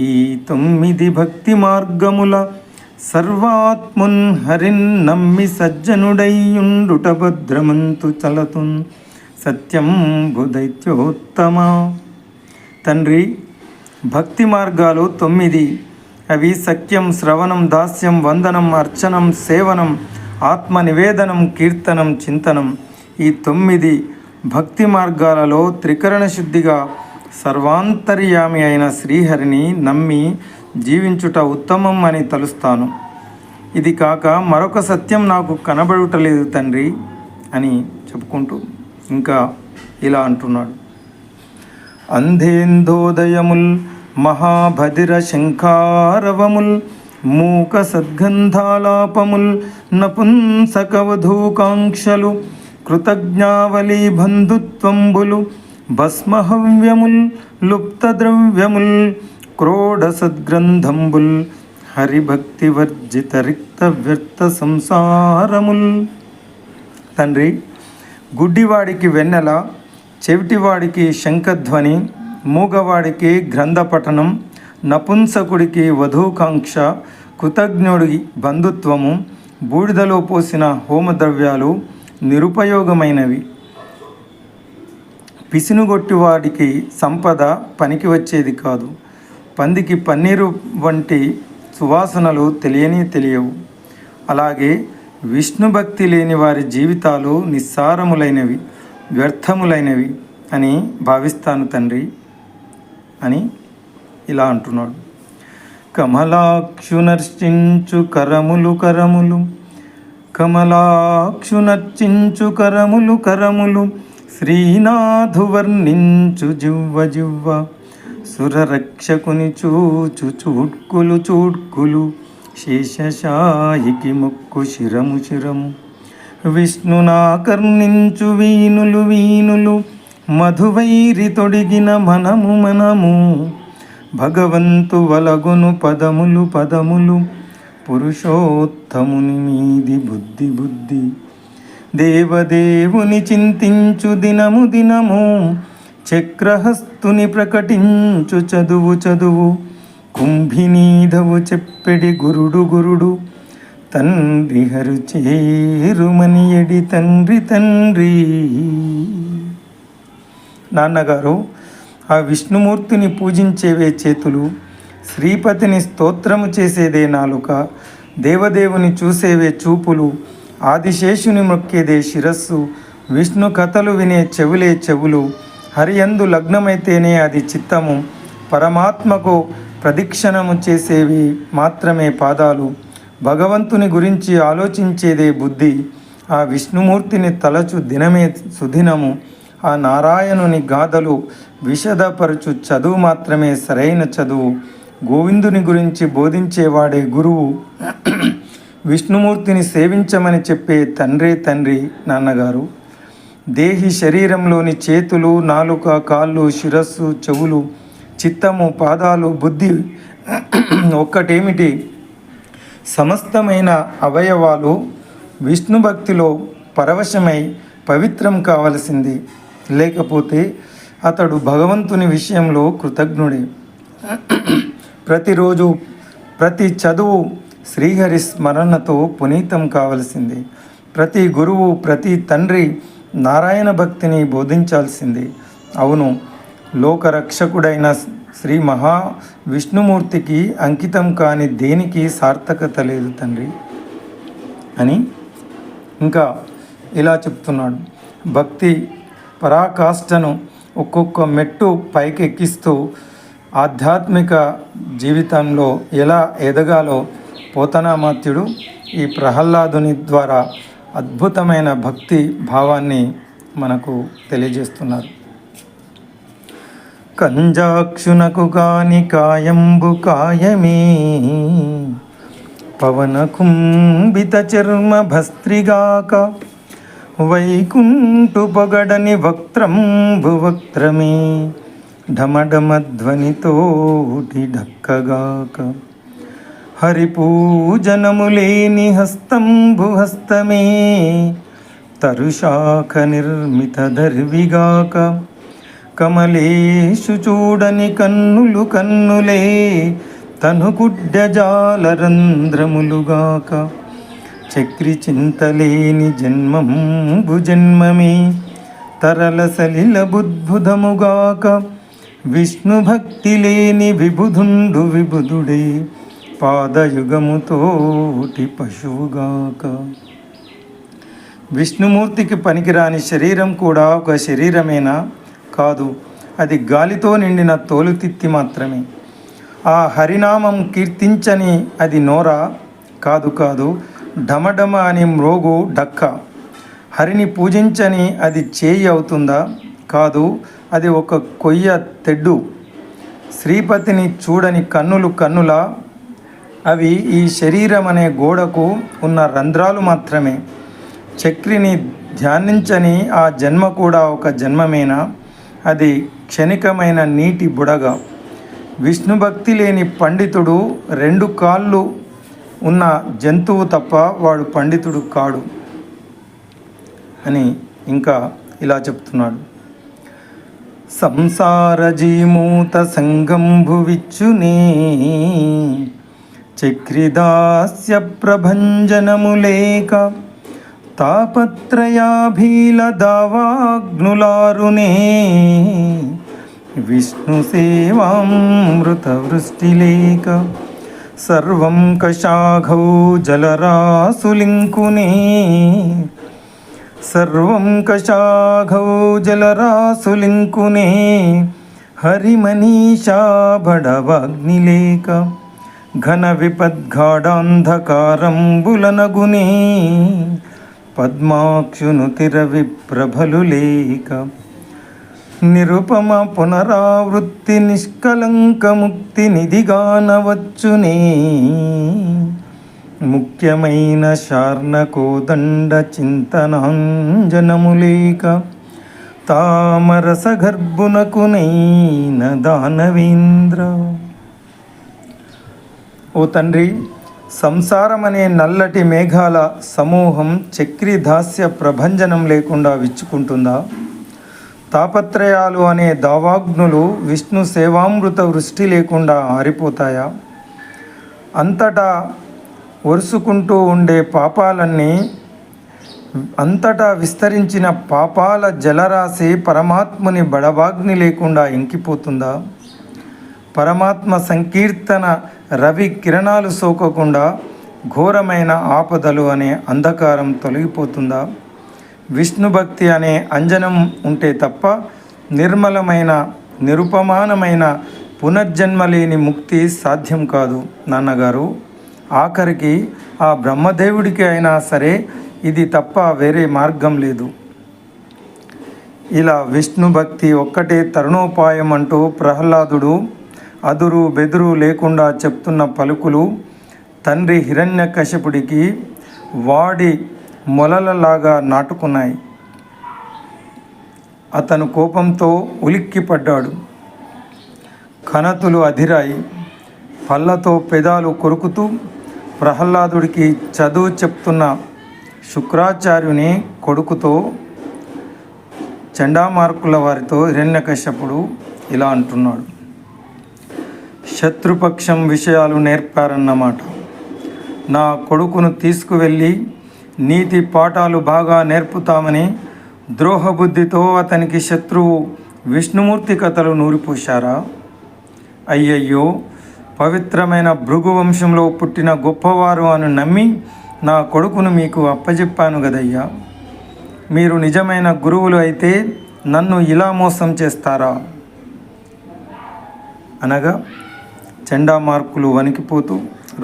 ఈ 9 భక్తి మార్గముల సర్వాత్మున్ హరిన్ నమ్మి సజ్జనుడైయుండుట భద్రమంతు చలతున్ సత్యం బుధైత్యోత్తమ. తండ్రి, భక్తి మార్గాలు 9. అవి సఖ్యం, శ్రవణం, దాస్యం, వందనం, అర్చనం, సేవనం, ఆత్మ నివేదనం, కీర్తనం, చింతనం. ఈ 9 భక్తి మార్గాలలో త్రికరణ శుద్ధిగా సర్వాంతర్యామి అయిన శ్రీహరిని నమ్మి జీవించుట ఉత్తమం అని తలుస్తాను. ఇది కాక మరొక సత్యం నాకు కనబడుటలేదు తండ్రి అని చెప్పుకుంటూ ఇంకా ఇలా అంటున్నాడు. అంధేందోదయముల్ మహాభదిర శంఖారవముల్ మూక సద్గంధాలాపముల్ నపుంసకవధూకాంక్షలు కృతజ్ఞావళీ బంధుత్వంబులు భస్మహవ్యముల్ లుప్తద్రవ్యముల్ క్రోడ సద్గ్రంథంబుల్ హరిభక్తి వర్జిత రిక్త వ్యర్థ సంసారముల్. తండ్రి, గుడ్డివాడికి వెన్నెల, చెవిటివాడికి శంఖధ్వని, మూగవాడికి గ్రంథపఠనం, నపుంసకుడికి వధూకాంక్ష, కృతజ్ఞుడి బంధుత్వము, బూడిదలో పోసిన హోమద్రవ్యాలు నిరుపయోగమైనవి. పిసినుగొట్టివాడికి సంపద పనికి వచ్చేది కాదు. పందికి పన్నీరు వంటి సువాసనలు తెలియవు. అలాగే విష్ణు భక్తి లేని వారి జీవితాలు నిస్సారములైనవి, వ్యర్థములైనవి అని భావిస్తాను తండ్రి అని ఇలా అంటున్నాడు. కమలాక్షునర్చించు కరములు కరములు, కమలాక్షునర్చించు కరములు కరములు, శ్రీనాథు వర్ణించు జివ్వ జివ్వ, సురరక్షకుని చూచు చూడ్కులు చూడ్కులు, శేషశాయికి మొక్కు శిరము శిరము, విష్ణునాకర్ణించు వీనులు వీనులు, మధువైరి తొడిగిన మనము మనము, భగవంతు వలగును పదములు పదములు, పురుషోత్తముని మీది బుద్ధి బుద్ధి, దేవదేవుని చింతించు దినము దినము, చక్రహస్తుని ప్రకటించు చదువు చదువు, కుంభినీధవు చెప్పెడి గురుడు గురుడు, తండ్రి హరు చేరుమని ఎడి తండ్రి తండ్రి. నాన్నగారు, ఆ విష్ణుమూర్తిని పూజించేవే చేతులు, శ్రీపతిని స్తోత్రము చేసేదే నాలుక, దేవదేవుని చూసేవే చూపులు, ఆదిశేషుని మొక్కేదే శిరస్సు, విష్ణు కథలు వినే చెవులే చెవులు, హరియందు లగ్నమైతేనే అది చిత్తము, పరమాత్మకు ప్రదక్షిణము చేసేవి మాత్రమే పాదాలు, భగవంతుని గురించి ఆలోచించేదే బుద్ధి, ఆ విష్ణుమూర్తిని తలచు దినమే సుదినము, ఆ నారాయణుని గాథలు విశదపరచు చదువు మాత్రమే సరైన చదువు, గోవిందుని గురించి బోధించేవాడే గురువు, విష్ణుమూర్తిని సేవించమని చెప్పే తండ్రే తండ్రి. నాన్నగారు, దేహి శరీరంలోని చేతులు, నాలుక, కాళ్ళు, శిరస్సు, చెవులు, చిత్తము, పాదాలు, బుద్ధి ఒక్కటేమిటి, సమస్తమైన అవయవాలు విష్ణు భక్తిలో పరవశమై పవిత్రం కావలసింది. లేకపోతే అతడు భగవంతుని విషయంలో కృతజ్ఞుడే. ప్రతిరోజు ప్రతి చదువు శ్రీహరి స్మరణతో పునీతం కావలసింది. ప్రతి గురువు, ప్రతి తండ్రి నారాయణ భక్తిని బోధించాల్సింది. అవును, లోకరక్షకుడైన శ్రీ మహా విష్ణుమూర్తికి అంకితం కాని దేనికి సార్థకత లేదు తండ్రి అని ఇంకా ఇలా చెప్తున్నాడు. భక్తి పరాకాష్ఠను ఒక్కొక్క మెట్టు పైకెక్కిస్తూ ఆధ్యాత్మిక జీవితంలో ఎలా ఎదగాలో పోతనామాత్యుడు ఈ ప్రహ్లాదుని ద్వారా అద్భుతమైన భక్తి భావాన్ని మనకు తెలియజేస్తున్నారు. కంజాక్షునకు కాని కాయంబు కాయమే, పవన కుంభిత చర్మ భస్త్రిగాక, వైకుంఠు పొగడని వక్త్రంబు వక్త్రమే, ఢమఢమధ్వనితోటి ఢక్కగాక, హరిపూజనములేని హస్తంబు హస్తమే తరుశాఖ నిర్మిత దర్విగాక కమలేషు చూడని కన్నులు కన్నులే తనుగుడ్డజాలరంధ్రములుగాక చక్రి చింతలేని జన్మంబు జన్మమే తరల సలిల బుద్భుదముగాక విష్ణు భక్తి లేని విబుధుండు విబుధుడే పాదయుగముతోటి పశువుగాక. విష్ణుమూర్తికి పనికిరాని శరీరం కూడా ఒక శరీరమేనా? కాదు, అది గాలితో నిండిన తోలుతిత్తి మాత్రమే. ఆ హరినామం కీర్తించని అది నోరా? కాదు కాదు, ఢమఢమ అని మ్రోగు డక్క. హరిని పూజించని అది చేయి అవుతుందా? కాదు, అది ఒక కొయ్య తెడ్డు. శ్రీపతిని చూడని కన్నులు కన్నులా? అవి ఈ శరీరం అనే గోడకు ఉన్న రంధ్రాలు మాత్రమే. చక్రిని ధ్యానించని ఆ జన్మ కూడా ఒక జన్మమేనా? అది క్షణికమైన నీటి బుడగ. విష్ణు భక్తి లేని పండితుడు 2 కాళ్ళు ఉన్న జంతువు తప్ప వాడు పండితుడు కాడు అని ఇంకా ఇలా చెప్తున్నాడు. సంసార జీమూత సంగంభు విచ్చునే చక్రిదాస్య ప్రభంజనములేక తాపత్రయాభీల దావాగ్నులారునే విష్ణు సేవామృత వృష్టిలేక సర్వం కశాఘౌ జలరాసులింకునే సర్వం కశాఘౌ జలరాసులింకునే హరిమనీషా బడవాగ్నిలేక ఘన విపద్ఘాడాంధకారంబులనగునే పద్మాక్షును తిరవిప్రభలు లేక నిరుపమ పునరావృత్తి నిష్కలంక ముక్తి నిధిగానవచ్చునే ముఖ్యమైన శార్ణకోదండ చింతనాంజనములేక తామరస గర్భునకునైన దానవేంద్ర. ఓ తండ్రి, సంసారం అనే నల్లటి మేఘాల సమూహం చక్రి దాస్య ప్రభంజనం లేకుండా విచ్చుకుంటుందా? తాపత్రయాలు అనే దావాగ్నులు విష్ణు సేవామృత వృష్టి లేకుండా ఆరిపోతాయా? అంతటా ఒరుసుకుంటూ ఉండే పాపాలన్నీ, అంతటా విస్తరించిన పాపాల జలరాశి పరమాత్ముని బడవాగ్ని లేకుండా ఇంకిపోతుందా? పరమాత్మ సంకీర్తన రవి కిరణాలు సోకకుండా ఘోరమైన ఆపదలు అనే అంధకారం తొలగిపోతుందా? విష్ణు భక్తి అనే అంజనం ఉంటే తప్ప నిర్మలమైన నిరుపమానమైన పునర్జన్మ లేని ముక్తి సాధ్యం కాదు నాన్నగారు. ఆఖరికి ఆ బ్రహ్మదేవుడికి అయినా సరే ఇది తప్ప వేరే మార్గం లేదు. ఇలా విష్ణు భక్తి ఒక్కటే తరుణోపాయం అంటూ ప్రహ్లాదుడు అదురు బెదురు లేకుండా చెప్తున్న పలుకులు తండ్రి హిరణ్యకశిపుడికి వాడి మొలలలాగా నాటుకున్నాయి. అతను కోపంతో ఉలిక్కిపడ్డాడు. కణతులు అధిరాయి. పళ్ళతో పెదాలు కొరుకుతూ ప్రహ్లాదుడికి చదువు చెప్తున్న శుక్రాచార్యుని కొడుకుతో, చండామార్కుల వారితో హిరణ్యకశ్యపుడు ఇలా అంటున్నాడు. శత్రుపక్షం విషయాలు నేర్పారన్నమాట. నా కొడుకును తీసుకువెళ్ళి నీతి పాఠాలు బాగా నేర్పుతామని ద్రోహబుద్ధితో అతనికి శత్రువు విష్ణుమూర్తి కథలు నూరిపోశారా? అయ్యయ్యో, పవిత్రమైన భృగు వంశంలో పుట్టిన గొప్పవారు అని నమ్మి నా కొడుకును మీకు అప్పచెప్పాను గదయ్యా. మీరు నిజమైన గురువులు అయితే నన్ను ఇలా మోసం చేస్తారా? అనగా చండామార్కులు వణికిపోతూ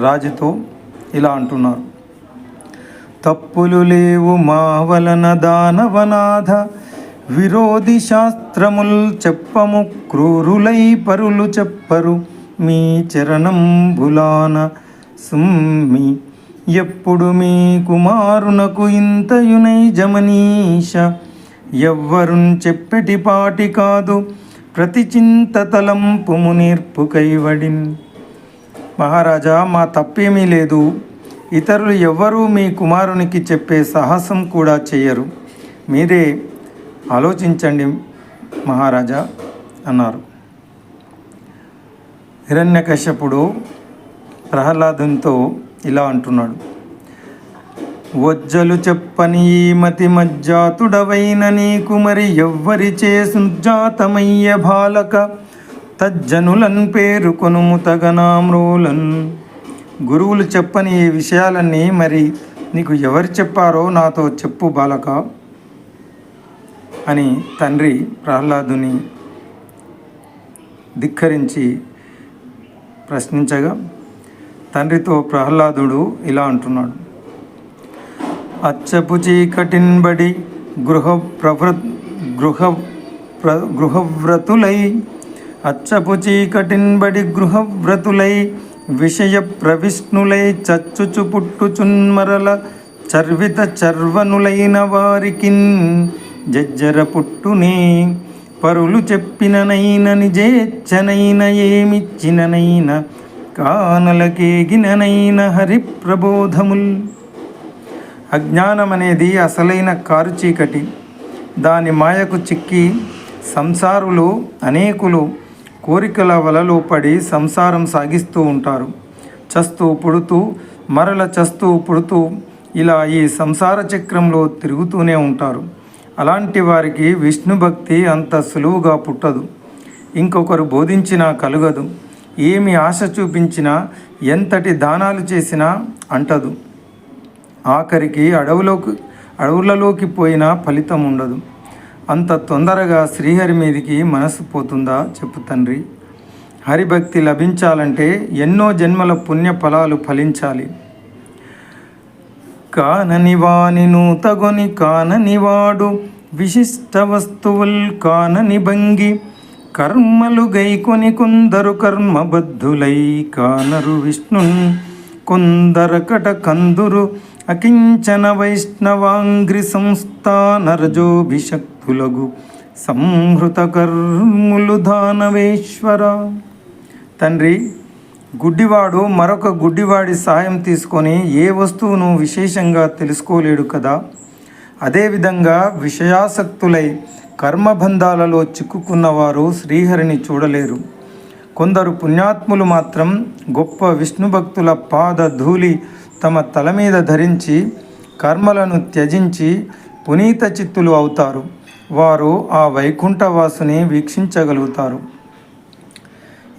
రాజుతో ఇలా అంటున్నారు. తప్పులు లేవు మా వలన దానవనాథ, విరోధి శాస్త్రముల్ చెప్పము క్రూరులై పరులు చెప్పరు, మీ చరణంబులాన సుమ్మి ఎప్పుడు మీ కుమారునకు ఇంతయునై జమనీష, ఎవ్వరున్ చెప్పెటి పాటి కాదు ప్రతి చింత తలంపు మునీర్పు కైవడిన్. మహారాజా, మా తప్పేమీ లేదు. ఇతరులు ఎవ్వరూ మీ కుమారునికి చెప్పే సాహసం కూడా చేయరు. మీరే ఆలోచించండి మహారాజా అన్నారు. హిరణ్యకశ్యపుడు ప్రహ్లాదునితో ఇలా అంటున్నాడు. వజ్జలు చెప్పని ఈ మతి మజ్జాతుడవైన నీకు మరి ఎవ్వరి చేసుజాతమయ్య బాలక తజ్జనులన్ పేరుకొనుము తగనామ్రోలన్. గురువులు చెప్పని ఈ విషయాలన్నీ మరి నీకు ఎవరు చెప్పారో నాతో చెప్పు బాలక అని తండ్రి ప్రహ్లాదుని ధిక్కరించి ప్రశ్నించగా తండ్రితో ప్రహ్లాదుడు ఇలా అంటున్నాడు. అచ్చపు చీకటిన్బడి గృహవ్రతులై అచ్చపు చీకటిన్బడి గృహవ్రతులై విషయ ప్రవిష్ణులై చచ్చుచు పుట్టుచున్మరల చర్విత చర్వనులైన వారికిన్ జజ్జర పుట్టునే పరులు చెప్పిననైన నిజేచ్చనైన ఏమిచ్చిననైన కానలకేగిననైన హరి ప్రబోధముల్. అజ్ఞానం అనేది అసలైన కారు చీకటి. దాని మాయకు చిక్కి సంసారులు అనేకులు కోరికల వలలో పడి సంసారం సాగిస్తూ ఉంటారు. చస్తూ పుడుతూ మరల చస్తూ పుడుతూ ఇలా ఈ సంసార చక్రంలో తిరుగుతూనే ఉంటారు. అలాంటి వారికి విష్ణు భక్తి అంత సులువుగా పుట్టదు. ఇంకొకరు బోధించినా కలుగదు. ఏమి ఆశ చూపించినా ఎంతటి దానాలు చేసినా అంటదు. ఆఖరికి అడవులలోకి పోయినా ఫలితం ఉండదు. అంత తొందరగా శ్రీహరి మీదికి మనసు పోతుందా చెప్పు తండ్రి. హరిభక్తి లభించాలంటే ఎన్నో జన్మల పుణ్య ఫలాలు ఫలించాలి. కానని వాని నూతగొని కాననివాడు విశిష్ట వస్తువుల్ కానని భంగి కర్మలు గైకొని కొందరు కర్మబద్ధులై కానరు విష్ణున్ కొందరకట కందురు అకించన వైష్ణవాంగ్రి సంస్థానరజోభిషక్తులగు సంహృత కర్ములు దానవేశ్వర. తండ్రి, గుడ్డివాడు మరొక గుడ్డివాడి సాయం తీసుకొని ఏ వస్తువును విశేషంగా తెలుసుకోలేడు కదా. అదేవిధంగా విషయాసక్తులై కర్మబంధాలలో చిక్కుకున్నవారు శ్రీహరిని చూడలేరు. కొందరు పుణ్యాత్ములు మాత్రం గొప్ప విష్ణు భక్తుల పాద ధూళి తమ తల మీద ధరించి కర్మలను త్యజించి పునీత చిత్తులు అవుతారు. వారు ఆ వైకుంఠవాసుని వీక్షించగలుగుతారు.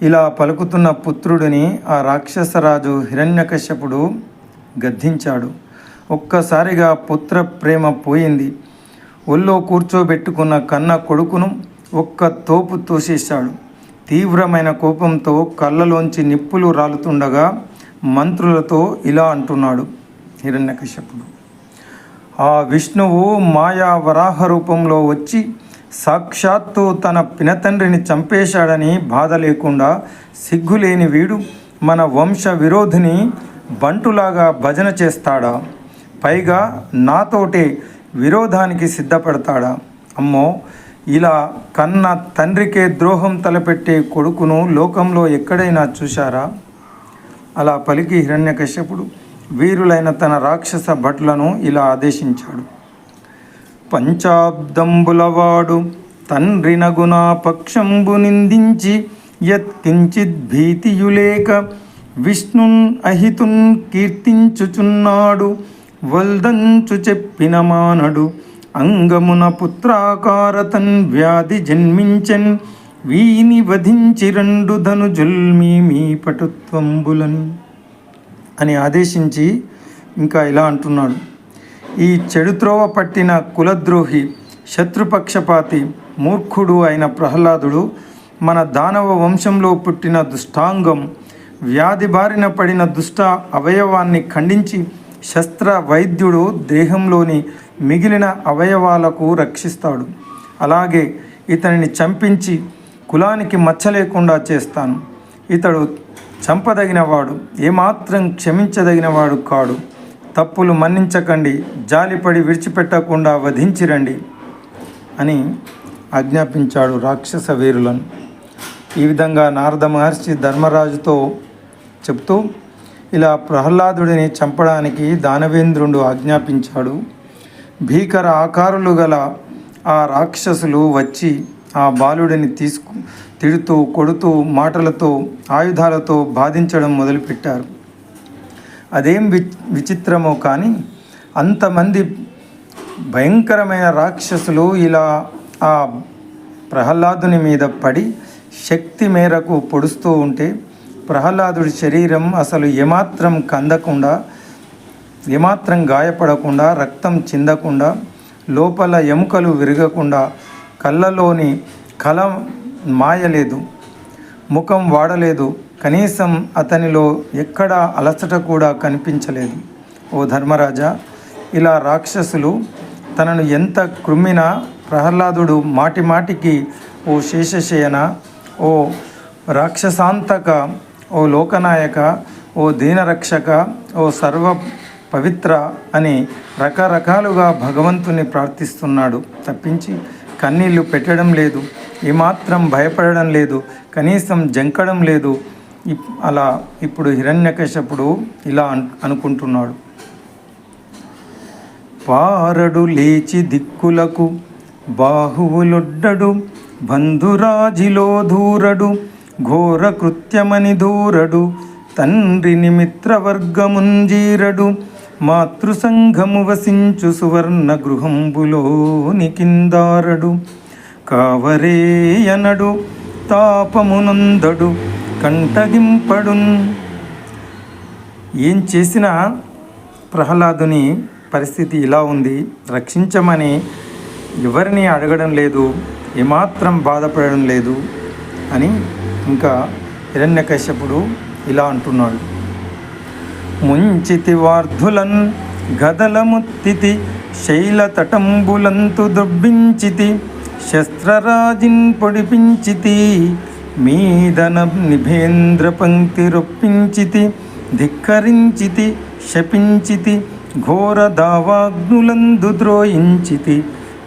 ఇలా పలుకుతున్న పుత్రుడిని ఆ రాక్షసరాజు హిరణ్యకశ్యపుడు గద్దించాడు. ఒక్కసారిగా పుత్ర ప్రేమ పోయింది. ఒళ్ళో కూర్చోబెట్టుకున్న కన్న కొడుకును ఒక్క తోపు తోసేశాడు. తీవ్రమైన కోపంతో కళ్ళలోంచి నిప్పులు రాలుతుండగా మంత్రులతో ఇలా అంటున్నాడు హిరణ్యకశ్యపుడు. ఆ విష్ణువు మాయా వరాహ రూపంలో వచ్చి సాక్షాత్తు తన పినతండ్రిని చంపేశాడని బాధ లేకుండా సిగ్గులేని వీడు మన వంశ విరోధిని బంటులాగా భజన చేస్తాడా? పైగా నాతోటే విరోధానికి సిద్ధపడతాడా? అమ్మో, ఇలా కన్న తండ్రికే ద్రోహం తలపెట్టే కొడుకును లోకంలో ఎక్కడైనా చూశారా? అలా పలికి హిరణ్యకశ్యపుడు వీరులైన తన రాక్షస భటులను ఇలా ఆదేశించాడు. పంచాబ్దంబులవాడు తండ్రి నగునా పక్షంబు నిందించి యత్కించిద్ భీతియులేక విష్ణున్ అహితున్ కీర్తించుచున్నాడు. వల్దంచు చెప్పిన మానడు అంగమున పుత్రాకారతన్ వ్యాధి జన్మించెన్ వీని వధించి రెండు ధనుజుల్మి మీ పటుత్వంబులన్ అని ఆదేశించి ఇంకా ఇలా అంటున్నాడు. ఈ చెడుత్రోవ పట్టిన కులద్రోహి శత్రుపక్షపాతి మూర్ఖుడు అయిన ప్రహ్లాదుడు మన దానవ వంశంలో పుట్టిన దుష్టాంగం వ్యాధి బారిన పడిన దుష్ట అవయవాన్ని ఖండించి శస్త్ర వైద్యుడు దేహంలోని మిగిలిన అవయవాలకు రక్షిస్తాడు. అలాగే ఇతనిని చంపించి కులానికి మచ్చ లేకుండా చేస్తాను. ఇతడు చంపదగినవాడు, ఏమాత్రం క్షమించదగినవాడు కాడు. తప్పులు మన్నించకండి, జాలిపడి విడిచిపెట్టకుండా వధించిరండి అని ఆజ్ఞాపించాడు రాక్షస వీరులను. ఈ విధంగా నారద మహర్షి ధర్మరాజుతో చెప్తూ ఇలా ప్రహ్లాదుడిని చంపడానికి దానవేంద్రుడు ఆజ్ఞాపించాడు. భీకర ఆకారులు గల ఆ రాక్షసులు వచ్చి ఆ బాలుడిని తిడుతూ కొడుతూ మాటలతో ఆయుధాలతో బాధించడం మొదలుపెట్టారు. అదేం విచిత్రమో కానీ అంతమంది భయంకరమైన రాక్షసులు ఇలా ఆ ప్రహ్లాదుని మీద పడి శక్తి మేరకు పొడుస్తూ ఉంటే ప్రహ్లాదుడి శరీరం అసలు ఏమాత్రం కందకుండా, ఏమాత్రం గాయపడకుండా, రక్తం చిందకుండా, లోపల ఎముకలు విరగకుండా, కళ్ళలోని కల మాయలేదు, ముఖం వాడలేదు, కనీసం అతనిలో ఎక్కడా అలసట కూడా కనిపించలేదు. ఓ ధర్మరాజా, ఇలా రాక్షసులు తనను ఎంత కృమ్మినా ప్రహ్లాదుడు మాటి మాటికి ఓ శేషశయన, ఓ రాక్షసాంతక, ఓ లోకనాయక, ఓ దీనరక్షక, ఓ సర్వ పవిత్ర అని రకరకాలుగా భగవంతుని ప్రార్థిస్తున్నాడు తప్పించి కన్నీళ్లు పెట్టడం లేదు, ఏమాత్రం భయపడడం లేదు, కనీసం జంకడం లేదు. అలా ఇప్పుడు హిరణ్యకశపుడు ఇలా అనుకుంటున్నాడు. పారడు లేచి దిక్కులకు బాహువులొడ్డడు, బంధురాజిలో దూరడు, ఘోర కృత్యమని దూరడు, తండ్రిని మిత్రవర్గముంజీరడు, మాతృసంఘము వసించు సువర్ణ గృహంబులోని కిందారడు, కావరేయనడు తాపమునందడు, కంటగింపడున్. ఏం చేసినా ప్రహ్లాదుని పరిస్థితి ఇలా ఉంది, రక్షించమని ఎవరిని అడగడం లేదు, ఏమాత్రం బాధపడడం లేదు అని ఇంకా హిరణ్యకశ్యపుడు ఇలా అంటున్నాడు. ముంచితి వార్ధులన్ గదలముత్తితి, శైలతటంబులంతు దొబ్బించితి, శస్త్రరాజిన్ పొడిపించితి, మీదన నిభేంద్ర పంక్తి రొప్పించితి, ధిక్కరించితి, శపించితి, ఘోర దావాగ్నులందు ద్రోయించితి,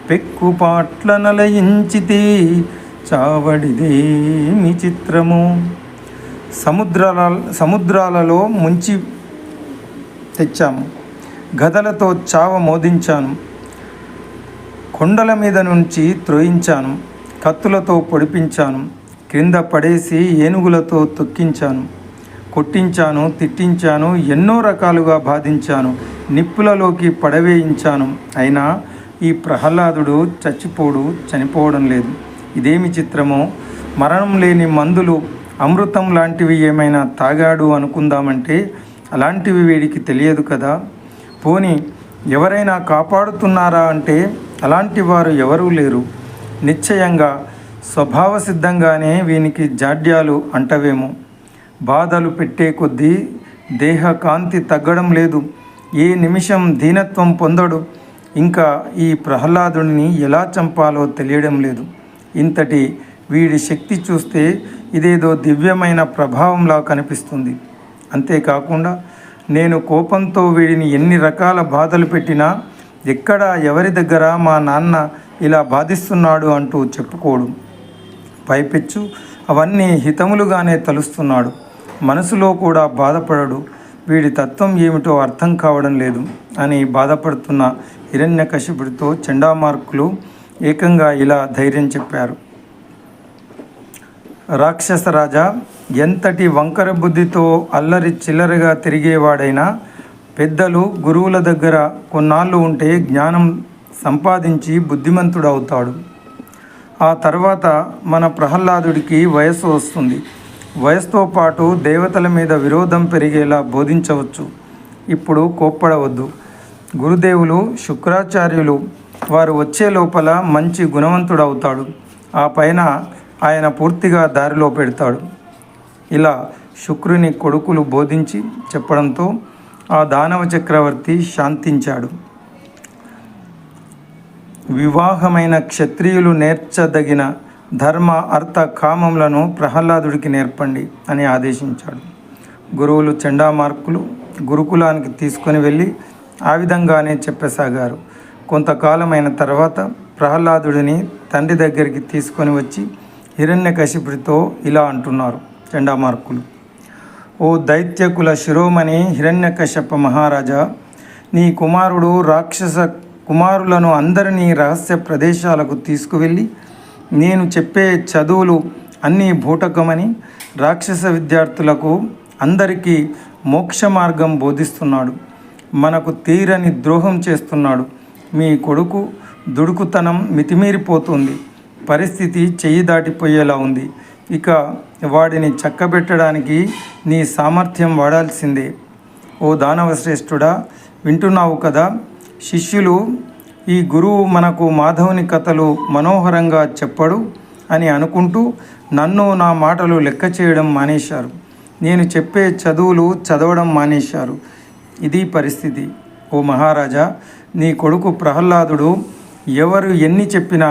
పెక్కుపాట్ల నలయించితి, చావడిదేమి చిత్రము. సముద్రాలలో ముంచి తెచ్చాము, గదలతో చావ మోదించాను, కొండల మీద నుంచి త్రోయించాను, కత్తులతో పొడిపించాను, క్రింద పడేసి ఏనుగులతో తొక్కించాను, కొట్టించాను, తిట్టించాను, ఎన్నో రకాలుగా బాధించాను, నిప్పులలోకి పడవేయించాను. అయినా ఈ ప్రహ్లాదుడు చనిపోవడం లేదు. ఇదేమి చిత్రమో. మరణం లేని మందులు, అమృతం లాంటివి ఏమైనా తాగాడు అనుకుందామంటే అలాంటివి వీడికి తెలియదు కదా. పోనీ ఎవరైనా కాపాడుతున్నారా అంటే అలాంటి వారు ఎవరూ లేరు. నిశ్చయంగా స్వభావ సిద్ధంగానే వీనికి జాడ్యాలు అంటవేమో. బాధలు పెట్టే కొద్దీ దేహ కాంతి తగ్గడం లేదు, ఏ నిమిషం దీనత్వం పొందడు. ఇంకా ఈ ప్రహ్లాదుడిని ఎలా చంపాలో తెలియడం లేదు. ఇంతటి వీడి శక్తి చూస్తే ఇదేదో దివ్యమైన ప్రభావంలా కనిపిస్తుంది. అంతేకాకుండా నేను కోపంతో వీడిని ఎన్ని రకాల బాధలు పెట్టినా ఎక్కడ ఎవరి దగ్గర మా నాన్న ఇలా బాధిస్తున్నాడు అంటూ చెప్పుకోడు. పైపెచ్చు అవన్నీ హితములుగానే తలుస్తున్నాడు. మనసులో కూడా బాధపడడు. వీడి తత్వం ఏమిటో అర్థం కావడం లేదు అని బాధపడుతున్న హిరణ్యకశిపుడితో చండామార్కులు ఏకంగా ఇలా ధైర్యం చెప్పారు. రాక్షసరాజా, ఎంతటి వంకర బుద్ధితో అల్లరి చిల్లరగా తిరిగేవాడైనా పెద్దలు గురువుల దగ్గర కొన్నాళ్ళు ఉంటే జ్ఞానం సంపాదించి బుద్ధిమంతుడవుతాడు. ఆ తర్వాత మన ప్రహ్లాదుడికి వయస్సు వస్తుంది. వయసుతో పాటు దేవతల మీద విరోధం పెరిగేలా బోధించవచ్చు. ఇప్పుడు కోప్పడవద్దు. గురుదేవులు శుక్రాచార్యులు వారు వచ్చే లోపల మంచి గుణవంతుడవుతాడు. ఆ పైన ఆయన పూర్తిగా దారిలో పెడతాడు. ఇలా శుక్రుని కొడుకులు బోధించి చెప్పడంతో ఆ దానవ చక్రవర్తి శాంతించాడు. వివాహమైన క్షత్రియులు నేర్చదగిన ధర్మ అర్థ కామములను ప్రహ్లాదుడికి నేర్పండి అని ఆదేశించాడు. గురువులు చండామార్కులు గురుకులానికి తీసుకొని వెళ్ళి ఆ విధంగానే చెప్పసాగారు. కొంతకాలమైన తర్వాత ప్రహ్లాదుడిని తండ్రి దగ్గరికి తీసుకొని వచ్చి హిరణ్యకశిపుడితో ఇలా అంటున్నారు చండామార్కులు. ఓ దైత్యకుల శిరోమణి హిరణ్యకశ్యప మహారాజా, నీ కుమారుడు రాక్షస కుమారులను అందరినీ రహస్య ప్రదేశాలకు తీసుకువెళ్ళి నేను చెప్పే చదువులు అన్నీ బూటకమని రాక్షస విద్యార్థులకు అందరికీ మోక్ష మార్గం బోధిస్తున్నాడు. మనకు తీరని ద్రోహం చేస్తున్నాడు. మీ కొడుకు దుడుకుతనం మితిమీరిపోతుంది. పరిస్థితి చెయ్యి దాటిపోయేలా ఉంది. ఇక వాడిని చక్కబెట్టడానికి నీ సామర్థ్యం వాడాల్సిందే. ఓ దానవ శ్రేష్ఠుడా, వింటున్నావు కదా? శిష్యులు ఈ గురువు మనకు మాధవుని కథలు మనోహరంగా చెప్పడు అని అనుకుంటూ నన్ను నా మాటలు లెక్క చేయడం మానేశారు. నేను చెప్పే చదువులు చదవడం మానేశారు. ఇది పరిస్థితి. ఓ మహారాజా, నీ కొడుకు ప్రహ్లాదుడు ఎవరు ఎన్ని చెప్పినా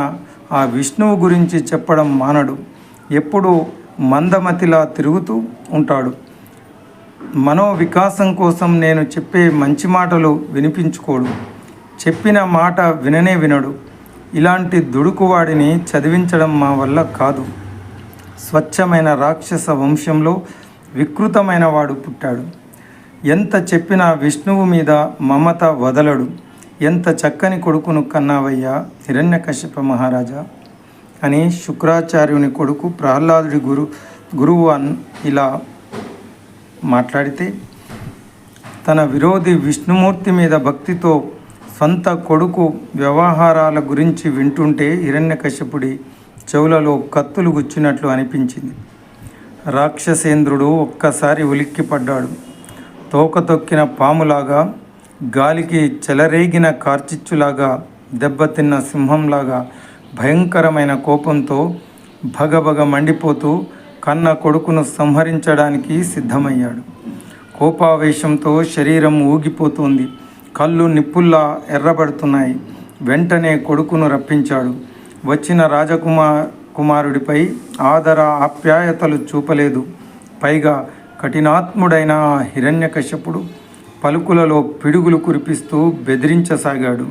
ఆ విష్ణువు గురించి చెప్పడం మానడు. ఎప్పుడూ మందమతిలా తిరుగుతూ ఉంటాడు. మనోవికాసం కోసం నేను చెప్పే మంచి మాటలు వినిపించుకోడు. చెప్పిన మాట విననే వినడు. ఇలాంటి దుడుకువాడిని చదివించడం మా వల్ల కాదు. స్వచ్ఛమైన రాక్షస వంశంలో వికృతమైన వాడు పుట్టాడు. ఎంత చెప్పినా విష్ణువు మీద మమత వదలడు. ఎంత చక్కని కొడుకును కన్నావయ్యా హిరణ్యకశ్యప మహారాజా అని శుక్రాచార్యుని కొడుకు ప్రహ్లాదుడి గురువు ఇలా మాట్లాడితే, తన విరోధి విష్ణుమూర్తి మీద భక్తితో సొంత కొడుకు వ్యవహారాల గురించి వింటుంటే హిరణ్యకశ్యపుడి చెవులలో కత్తులు గుచ్చినట్లు అనిపించింది. రాక్షసేంద్రుడు ఒక్కసారి ఉలిక్కిపడ్డాడు. తోక తొక్కిన పాములాగా, గాలికి చెలరేగిన కార్చిచ్చులాగా, దెబ్బతిన్న సింహంలాగా భయంకరమైన కోపంతో భగభగ మండిపోతూ కన్న కొడుకును సంహరించడానికి సిద్ధమయ్యాడు. కోపావేశంతో శరీరం ఊగిపోతుంది. కళ్ళు నిప్పుల్లా ఎర్రబడుతున్నాయి. వెంటనే కొడుకును రప్పించాడు. వచ్చిన కుమారుడిపై ఆదర ఆప్యాయతలు చూపలేదు. పైగా కఠినాత్ముడైన హిరణ్యకశ్యపుడు పలుకులలో పిడుగులు కురిపిస్తూ బెదిరించసాగాడు.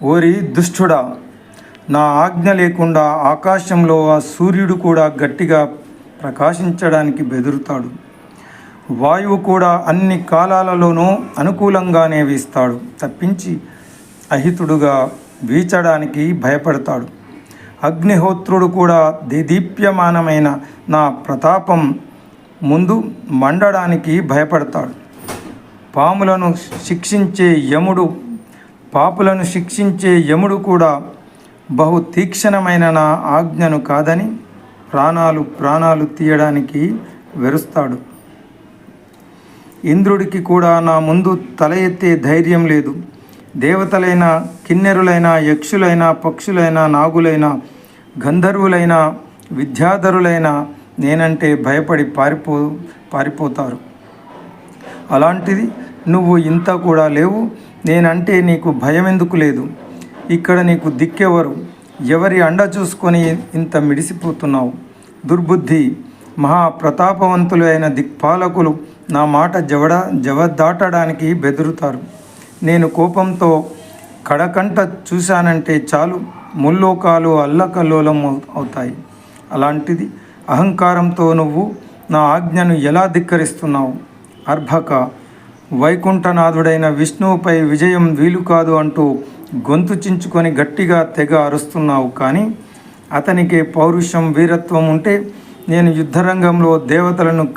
ఓరి దుష్టుడా, నా ఆజ్ఞ లేకుండా ఆకాశంలో ఆ సూర్యుడు కూడా గట్టిగా ప్రకాశించడానికి బెదురుతాడు. వాయువు కూడా అన్ని కాలాలలోనూ అనుకూలంగానే వీస్తాడు తప్పించి అహితుడుగా వీచడానికి భయపడతాడు. అగ్నిహోత్రుడు కూడా దేదీప్యమానమైన నా ప్రతాపం ముందు మండడానికి భయపడతాడు. పాపులను శిక్షించే యముడు కూడా బహు తీక్షణమైన నా ఆజ్ఞను కాదని ప్రాణాలు తీయడానికి వెరుస్తాడు. ఇంద్రుడికి కూడా నా ముందు తల ఎత్తే ధైర్యం లేదు. దేవతలైన, కిన్నెరులైన, యక్షులైన, పక్షులైన, నాగులైన, గంధర్వులైన, విద్యాధరులైన నేనంటే భయపడి పారిపోతారు. అలాంటిది నువ్వు ఇంత కూడా లేవు. నేనంటే నీకు భయం ఎందుకు లేదు? ఇక్కడ నీకు దిక్కెవరు? ఎవరి అండ చూసుకొని ఇంత మిడిసిపోతున్నావు? దుర్బుద్ధి. మహాప్రతాపవంతులు అయిన దిక్పాలకులు నా మాట జవదాటడానికి బెదురుతారు. నేను కోపంతో కడకంట చూశానంటే చాలు, ముల్లోకాలు అల్లకల్లోలం అవుతాయి. అలాంటిది అహంకారంతో నువ్వు నా ఆజ్ఞను ఎలా ధిక్కరిస్తున్నావు? అర్భక, వైకుంఠనాథుడైన విష్ణువుపై విజయం వీలు కాదు అంటూ గొంతు చించుకొని గట్టిగా తెగ అరుస్తున్నావు. కానీ అతనికి పౌరుషం, వీరత్వం ఉంటే నేను యుద్ధరంగంలో దేవతలను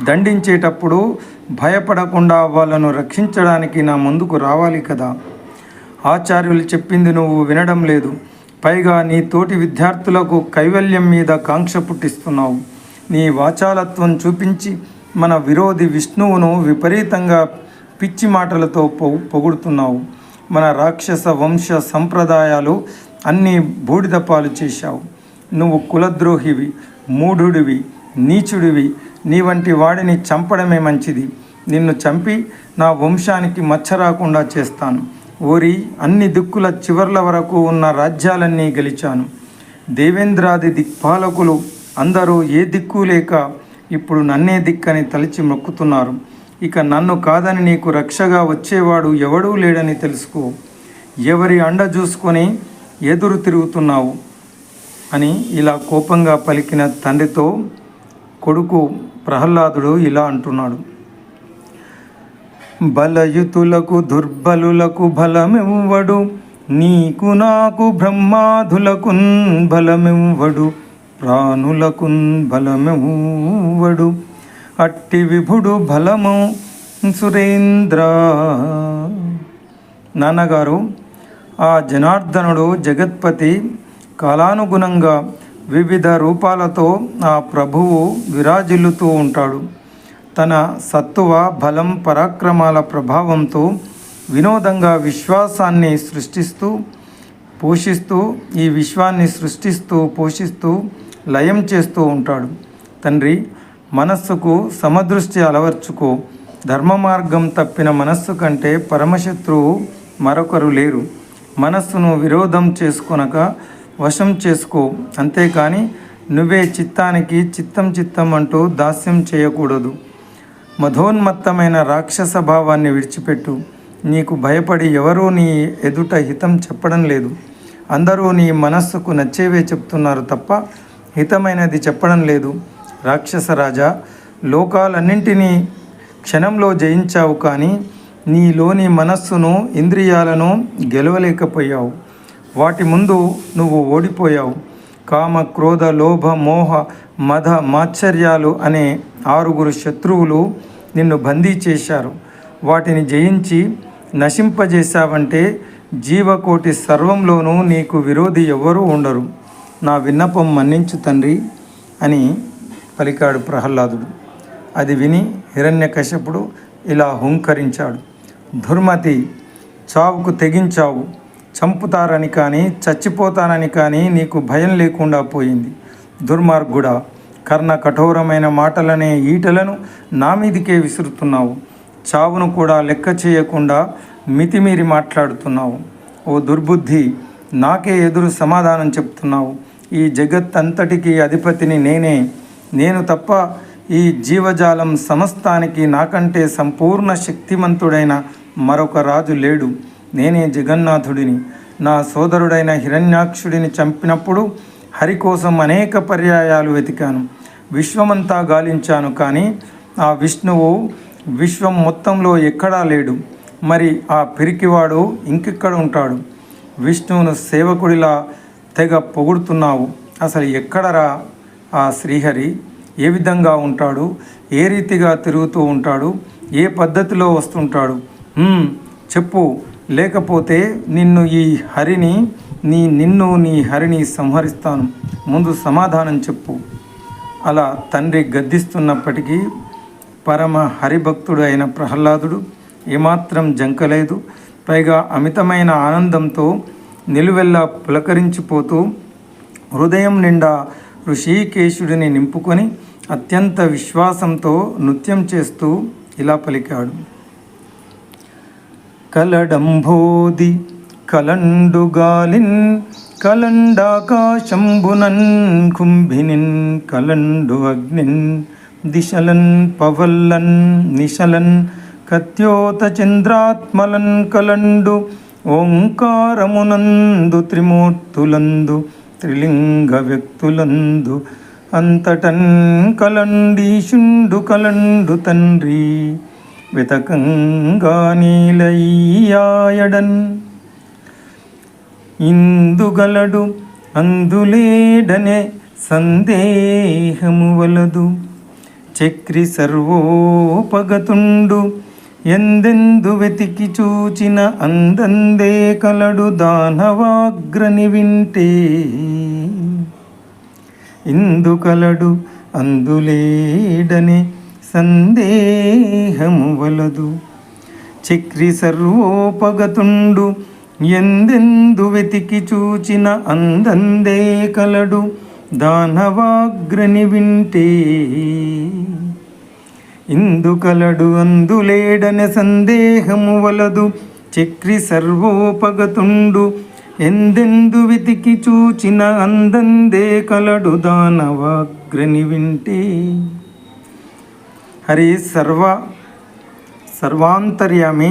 దండించేటప్పుడు భయపడకుండా వాళ్ళను రక్షించడానికి నా ముందుకు రావాలి కదా. ఆచార్యులు చెప్పింది నువ్వు వినడం లేదు. పైగా నీ తోటి విద్యార్థులకు కైవల్యం మీద కాంక్ష పుట్టిస్తున్నావు. నీ వాచాలత్వం చూపించి మన విరోధి విష్ణువును విపరీతంగా పిచ్చి మాటలతో పొగుడుతున్నావు. మన రాక్షస వంశ సంప్రదాయాలు అన్నీ బూడిదపాలు చేశావు. నువ్వు కులద్రోహివి, మూఢుడివి, నీచుడివి. నీ వంటి వాడిని చంపడమే మంచిది. నిన్ను చంపి నా వంశానికి మచ్చ రాకుండా చేస్తాను. ఓరి, అన్ని దిక్కుల చివర్ల వరకు ఉన్న రాజ్యాలన్నీ గెలిచాను. దేవేంద్రాది దిక్పాలకులు అందరూ ఏ దిక్కు లేక ఇప్పుడు నన్నే దిక్కని తలిచి మొక్కుతున్నారు. ఇక నన్ను కాదని నీకు రక్షగా వచ్చేవాడు ఎవడూ లేడని తెలుసుకో. ఎవరి అండ చూసుకొని ఎదురు తిరుగుతున్నావు అని ఇలా కోపంగా పలికిన తండ్రితో కొడుకు ప్రహ్లాదుడు ఇలా అంటున్నాడు: బలయుతులకు దుర్బలులకు బలమివ్వడు, నీకు నాకు బ్రహ్మాదులకున్ బలమివ్వడు, ప్రాణులకున్ బలమివ్వడు, అట్టి విభుడు బలము సురేంద్ర. నాన్నగారు, ఆ జనార్దనుడు జగత్పతి కాలానుగుణంగా వివిధ రూపాలతో ఆ ప్రభువు విరాజిల్లుతూ ఉంటాడు. తన సత్తువ బలం పరాక్రమాల ప్రభావంతో వినోదంగా విశ్వాసాన్ని సృష్టిస్తూ పోషిస్తూ ఈ విశ్వాన్ని సృష్టిస్తూ పోషిస్తూ లయం చేస్తూ ఉంటాడు. తండ్రి, మనస్సుకు సమదృష్టి అలవర్చుకో. ధర్మ మార్గం తప్పిన మనస్సు కంటే పరమశత్రువు మరొకరు లేరు. మనస్సును విరోధం చేసుకొనక వశం చేసుకో. అంతేకాని నువ్వే చిత్తానికి చిత్తం అంటూ దాస్యం చేయకూడదు. మధోన్మత్తమైన రాక్షస భావాన్ని విడిచిపెట్టు. నీకు భయపడి ఎవరూ నీ ఎదుట హితం చెప్పడం లేదు. అందరూ నీ మనస్సుకు నచ్చేవే చెప్తున్నారు తప్ప హితమైనది చెప్పడం లేదు. రాక్షసరాజా, లోకాలన్నింటినీ క్షణంలో జయించావు, కానీ నీలోని మనస్సును ఇంద్రియాలను గెలవలేకపోయావు. వాటి ముందు నువ్వు ఓడిపోయావు. కామ, క్రోధ, లోభ, మోహ, మద, మాత్సర్యాలు అనే 6 శత్రువులు నిన్ను బందీ చేశారు. వాటిని జయించి నశింపజేశావంటే జీవకోటి సర్వంలోనూ నీకు విరోధి ఎవ్వరూ ఉండరు. నా విన్నపం మన్నించు తండ్రి అని పలికాడు ప్రహ్లాదుడు. అది విని హిరణ్యకశ్యపుడు ఇలా హుంకరించాడు: దుర్మతి, చావుకు తెగించావు. చంపుతారని కానీ చచ్చిపోతానని కానీ నీకు భయం లేకుండా పోయింది. దుర్మార్గుడా, కర్ణ కఠోరమైన మాటలనే ఈటలను నా మీదికే విసురుతున్నావు. చావును కూడా లెక్క చేయకుండా మితిమీరి మాట్లాడుతున్నావు. ఓ దుర్బుద్ధి, నాకే ఎదురు సమాధానం చెప్తున్నావు. ఈ జగత్తంతటికి అధిపతిని నేనే. నేను తప్ప ఈ జీవజాలం సమస్తానికి నాకంటే సంపూర్ణ శక్తిమంతుడైన మరొక రాజు లేడు. నేనే జగన్నాథుడిని. నా సోదరుడైన హిరణ్యాక్షుడిని చంపినప్పుడు హరి కోసం అనేక పర్యాయాలు వెతికాను. విశ్వమంతా గాలించాను, కానీ ఆ విష్ణువు విశ్వం మొత్తంలో ఎక్కడా లేడు. మరి ఆ పిరికివాడు ఇంకెక్కడ ఉంటాడు? విష్ణువును సేవకుడిలా తెగ పొగుడుతున్నావు. అసలు ఎక్కడరా ఆ శ్రీహరి? ఏ విధంగా ఉంటాడు? ఏ రీతిగా తిరుగుతూ ఉంటాడు? ఏ పద్ధతిలో వస్తుంటాడు? చెప్పు, లేకపోతే నిన్ను నీ హరిని సంహరిస్తాను. ముందు సమాధానం చెప్పు. అలా తండ్రి గద్దిస్తున్నప్పటికీ పరమ హరిభక్తుడు అయిన ప్రహ్లాదుడు ఏమాత్రం జంకలేదు. పైగా అమితమైన ఆనందంతో నిలువెల్లా పులకరించిపోతూ హృదయం నిండా ఋషికేశుడిని నింపుకొని అత్యంత విశ్వాసంతో నృత్యం చేస్తూ ఇలా పలికాడు: కలడంబోది కలండుగాలిన్ కలండాకాశంబునన్ కుంభినిన్ కలండు అగ్నిన్ దిశలన్ పవల్లన్ నిశలన్ కత్యోత చంద్రాత్మలన్ కలండు ఓంకారమునందు త్రిమూర్తులందు త్రిలింగ వ్యక్తులందు అంతటన్ కలండీశుండు కలండు తండ్రి వెతకంగా నీలయ్యాయడన్ ఇందుగలడు అందులేడనే సందేహము వలదు. చక్రి సర్వోపగతుండు ఎందెందు వెతికి చూచిన అందందే కలడు దానవాగ్రని వింటే ఇందు కలడు అందులేడనే సందేహము వలదు. చక్రి సర్వోపగతుండు ఎందెందు వెతికి చూచిన అందందే కలడు దానవాగ్రని వింటే ఇందు కలడు అందులేడనే సందేహము వలదు. చక్రి సర్వోపగతుండు ఎందెందు వెతికి చూచిన అందందే కలడు దానవాగ్రని వింటే. హరి సర్వాంతర్యామి,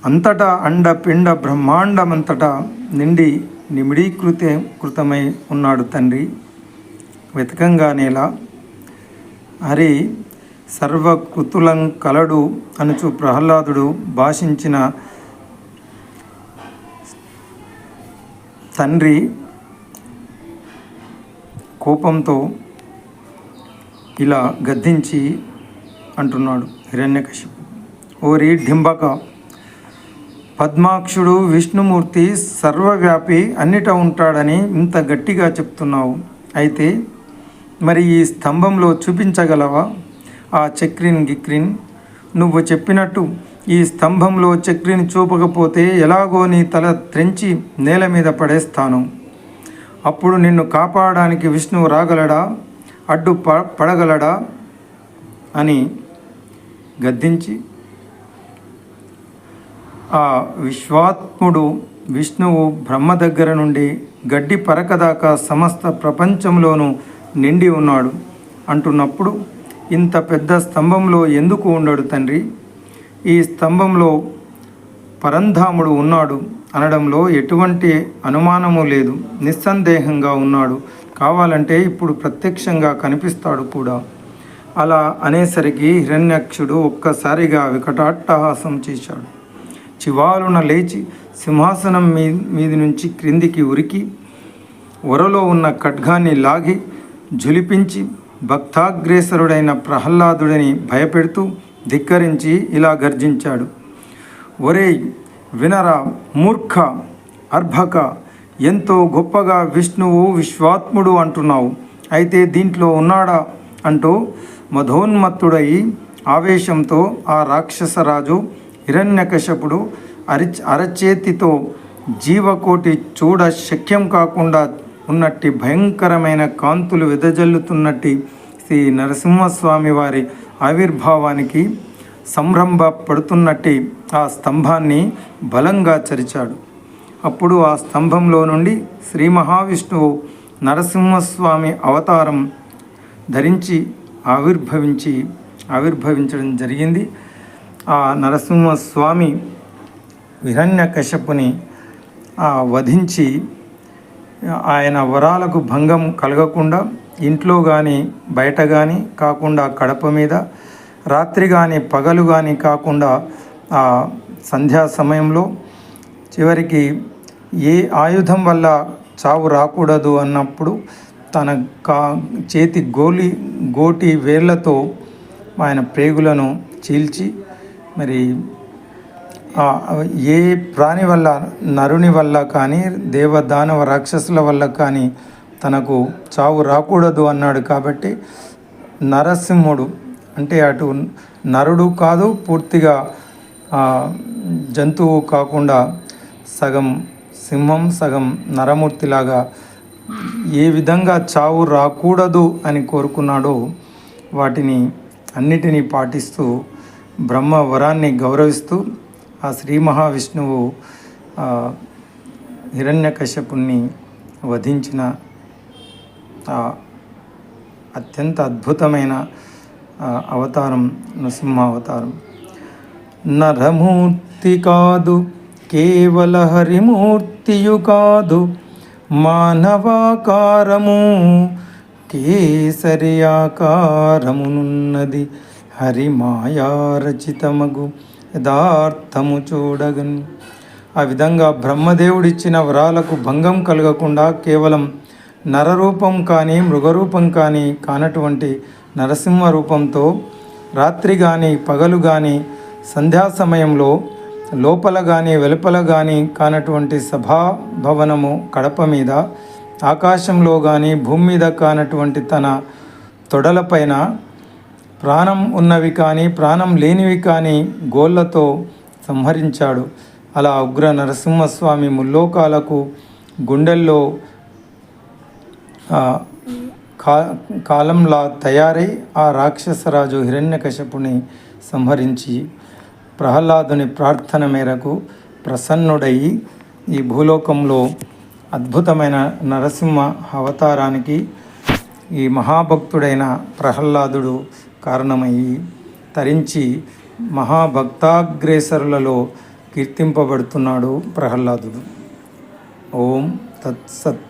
అంతటా అండ పిండ బ్రహ్మాండమంతటా నిండి నిమిడీకృతమై ఉన్నాడు తండ్రి. వెతకంగానేలా హరి సర్వకృతులం కలడు అనుచు ప్రహ్లాదుడు భాషించిన తండ్రి కోపంతో ఇలా గద్దించి అంటున్నాడు హిరణ్యకశిపు, ఓరి డింబక, పద్మాక్షుడు విష్ణుమూర్తి సర్వవ్యాపి అన్నిట ఉంటాడని ఇంత గట్టిగా చెప్తున్నావు. అయితే మరి ఈ స్తంభంలో చూపించగలవా ఆ చక్రిన్ గిక్రిన్? నువ్వు చెప్పినట్టు ఈ స్తంభంలో చక్రిని చూపకపోతే ఎలాగో నీ తల త్రెంచి నేల మీద పడేస్తాను. అప్పుడు నిన్ను కాపాడడానికి విష్ణువు రాగలడా, అడ్డు పడగలడా అని గద్దించి ఆ విశ్వాత్ముడు విష్ణువు బ్రహ్మ దగ్గర నుండి గడ్డి పరక దాకా సమస్త ప్రపంచంలోనూ నిండి ఉన్నాడు అంటున్నప్పుడు, ఇంత పెద్ద స్తంభంలో ఎందుకు ఉండడు తండ్రి? ఈ స్తంభంలో పరంధాముడు ఉన్నాడు అనడంలో ఎటువంటి అనుమానము లేదు. నిస్సందేహంగా ఉన్నాడు. కావాలంటే ఇప్పుడు ప్రత్యక్షంగా కనిపిస్తాడు కూడా. అలా అనేసరికి హిరణ్యాక్షుడు ఒక్కసారిగా వికటాట్టహాసం చేశాడు. చివాలున లేచి సింహాసనం మీది నుంచి క్రిందికి ఉరికి ఒరలో ఉన్న ఖడ్గాన్ని లాగి ఝులిపించి భక్తాగ్రేసరుడైన ప్రహ్లాదుడిని భయపెడుతూ ధిక్కరించి ఇలా గర్జించాడు, ఒరేయ్ వినరా మూర్ఖ అర్భక, ఎంతో గొప్పగా విష్ణువు విశ్వాత్ముడు అంటున్నావు, అయితే దీంట్లో ఉన్నాడా అంటూ మధోన్మత్తుడై ఆవేశంతో ఆ రాక్షసరాజు హిరణ్యకశపుడు అరచేతితో జీవకోటి చూడ శక్యం కాకుండా ఉన్నట్టి భయంకరమైన కాంతులు వెదజల్లుతున్నట్టి శ్రీ నరసింహస్వామి వారి ఆవిర్భావానికి సంరంభపడుతున్నట్టి ఆ స్తంభాన్ని బలంగా చరిచాడు. అప్పుడు ఆ స్తంభంలో నుండి శ్రీ మహావిష్ణువు నరసింహస్వామి అవతారం ధరించి ఆవిర్భవించడం జరిగింది. ఆ నరసింహస్వామి హిరణ్యకశపుని వధించి ఆయన వరాలకు భంగం కలగకుండా ఇంట్లో కానీ బయట కానీ కాకుండా కడప మీద, రాత్రి కానీ పగలు కానీ కాకుండా ఆ సంధ్యా సమయంలో చివరికి ఏ ఆయుధం వల్ల చావు రాకూడదు అన్నప్పుడు తన చేతి గోటి వేళ్లతో ఆయన ప్రేగులను చీల్చి, మరి ఏ ప్రాణి వల్ల, నరుని వల్ల కానీ దేవదానవ రాక్షసుల వల్ల కానీ తనకు చావు రాకూడదు అన్నాడు. కాబట్టి నరసింహుడు అంటే అటు నరుడు కాదు, పూర్తిగా జంతువు కాకుండా సగం సింహం సగం నరమూర్తిలాగా ఏ విధంగా చావు రాకూడదు అని కోరుకున్నాడో వాటిని అన్నిటినీ పాటిస్తూ బ్రహ్మ వరాన్ని గౌరవిస్తూ ఆ శ్రీ మహావిష్ణువు హిరణ్యకశపుణ్ణి వధించిన అత్యంత అద్భుతమైన అవతారం నృసింహ అవతారం. నరమూర్తి కాదు, కేవల హరిమూర్తియు కాదు, మానవాకారము కేసరి ఆకారమునున్నది, హరిమాయారచితమగు యథార్థము చూడగన్. ఆ విధంగా బ్రహ్మదేవుడిచ్చిన వరాలకు భంగం కలగకుండా కేవలం నరరూపం కానీ మృగరూపం కానీ కానటువంటి నరసింహ రూపంతో రాత్రి కానీ పగలు కానీ సంధ్యా సమయంలో లోపల కానీ వెలుపల కానీ కానటువంటి సభాభవనము కడప మీద, ఆకాశంలో కానీ భూమి మీద కానటువంటి తన తొడలపైన ప్రాణం ఉన్నవి కానీ ప్రాణం లేనివి కానీ గోళ్ళతో సంహరించాడు. అలా ఉగ్ర నరసింహస్వామి ముల్లోకాలకు గుండెల్లో కాలంలా తయారై ఆ రాక్షసరాజు హిరణ్యకశపుని సంహరించి ప్రహ్లాదుని ప్రార్థన మేరకు ప్రసన్నుడయి ఈ భూలోకంలో అద్భుతమైన నరసింహ అవతారానికి ఈ మహాభక్తుడైన ప్రహ్లాదుడు కారణమయ్యి తరించి మహాభక్తాగ్రేసరులలో కీర్తింపబడుతున్నాడు ప్రహ్లాదుడు. ఓం తత్సత్.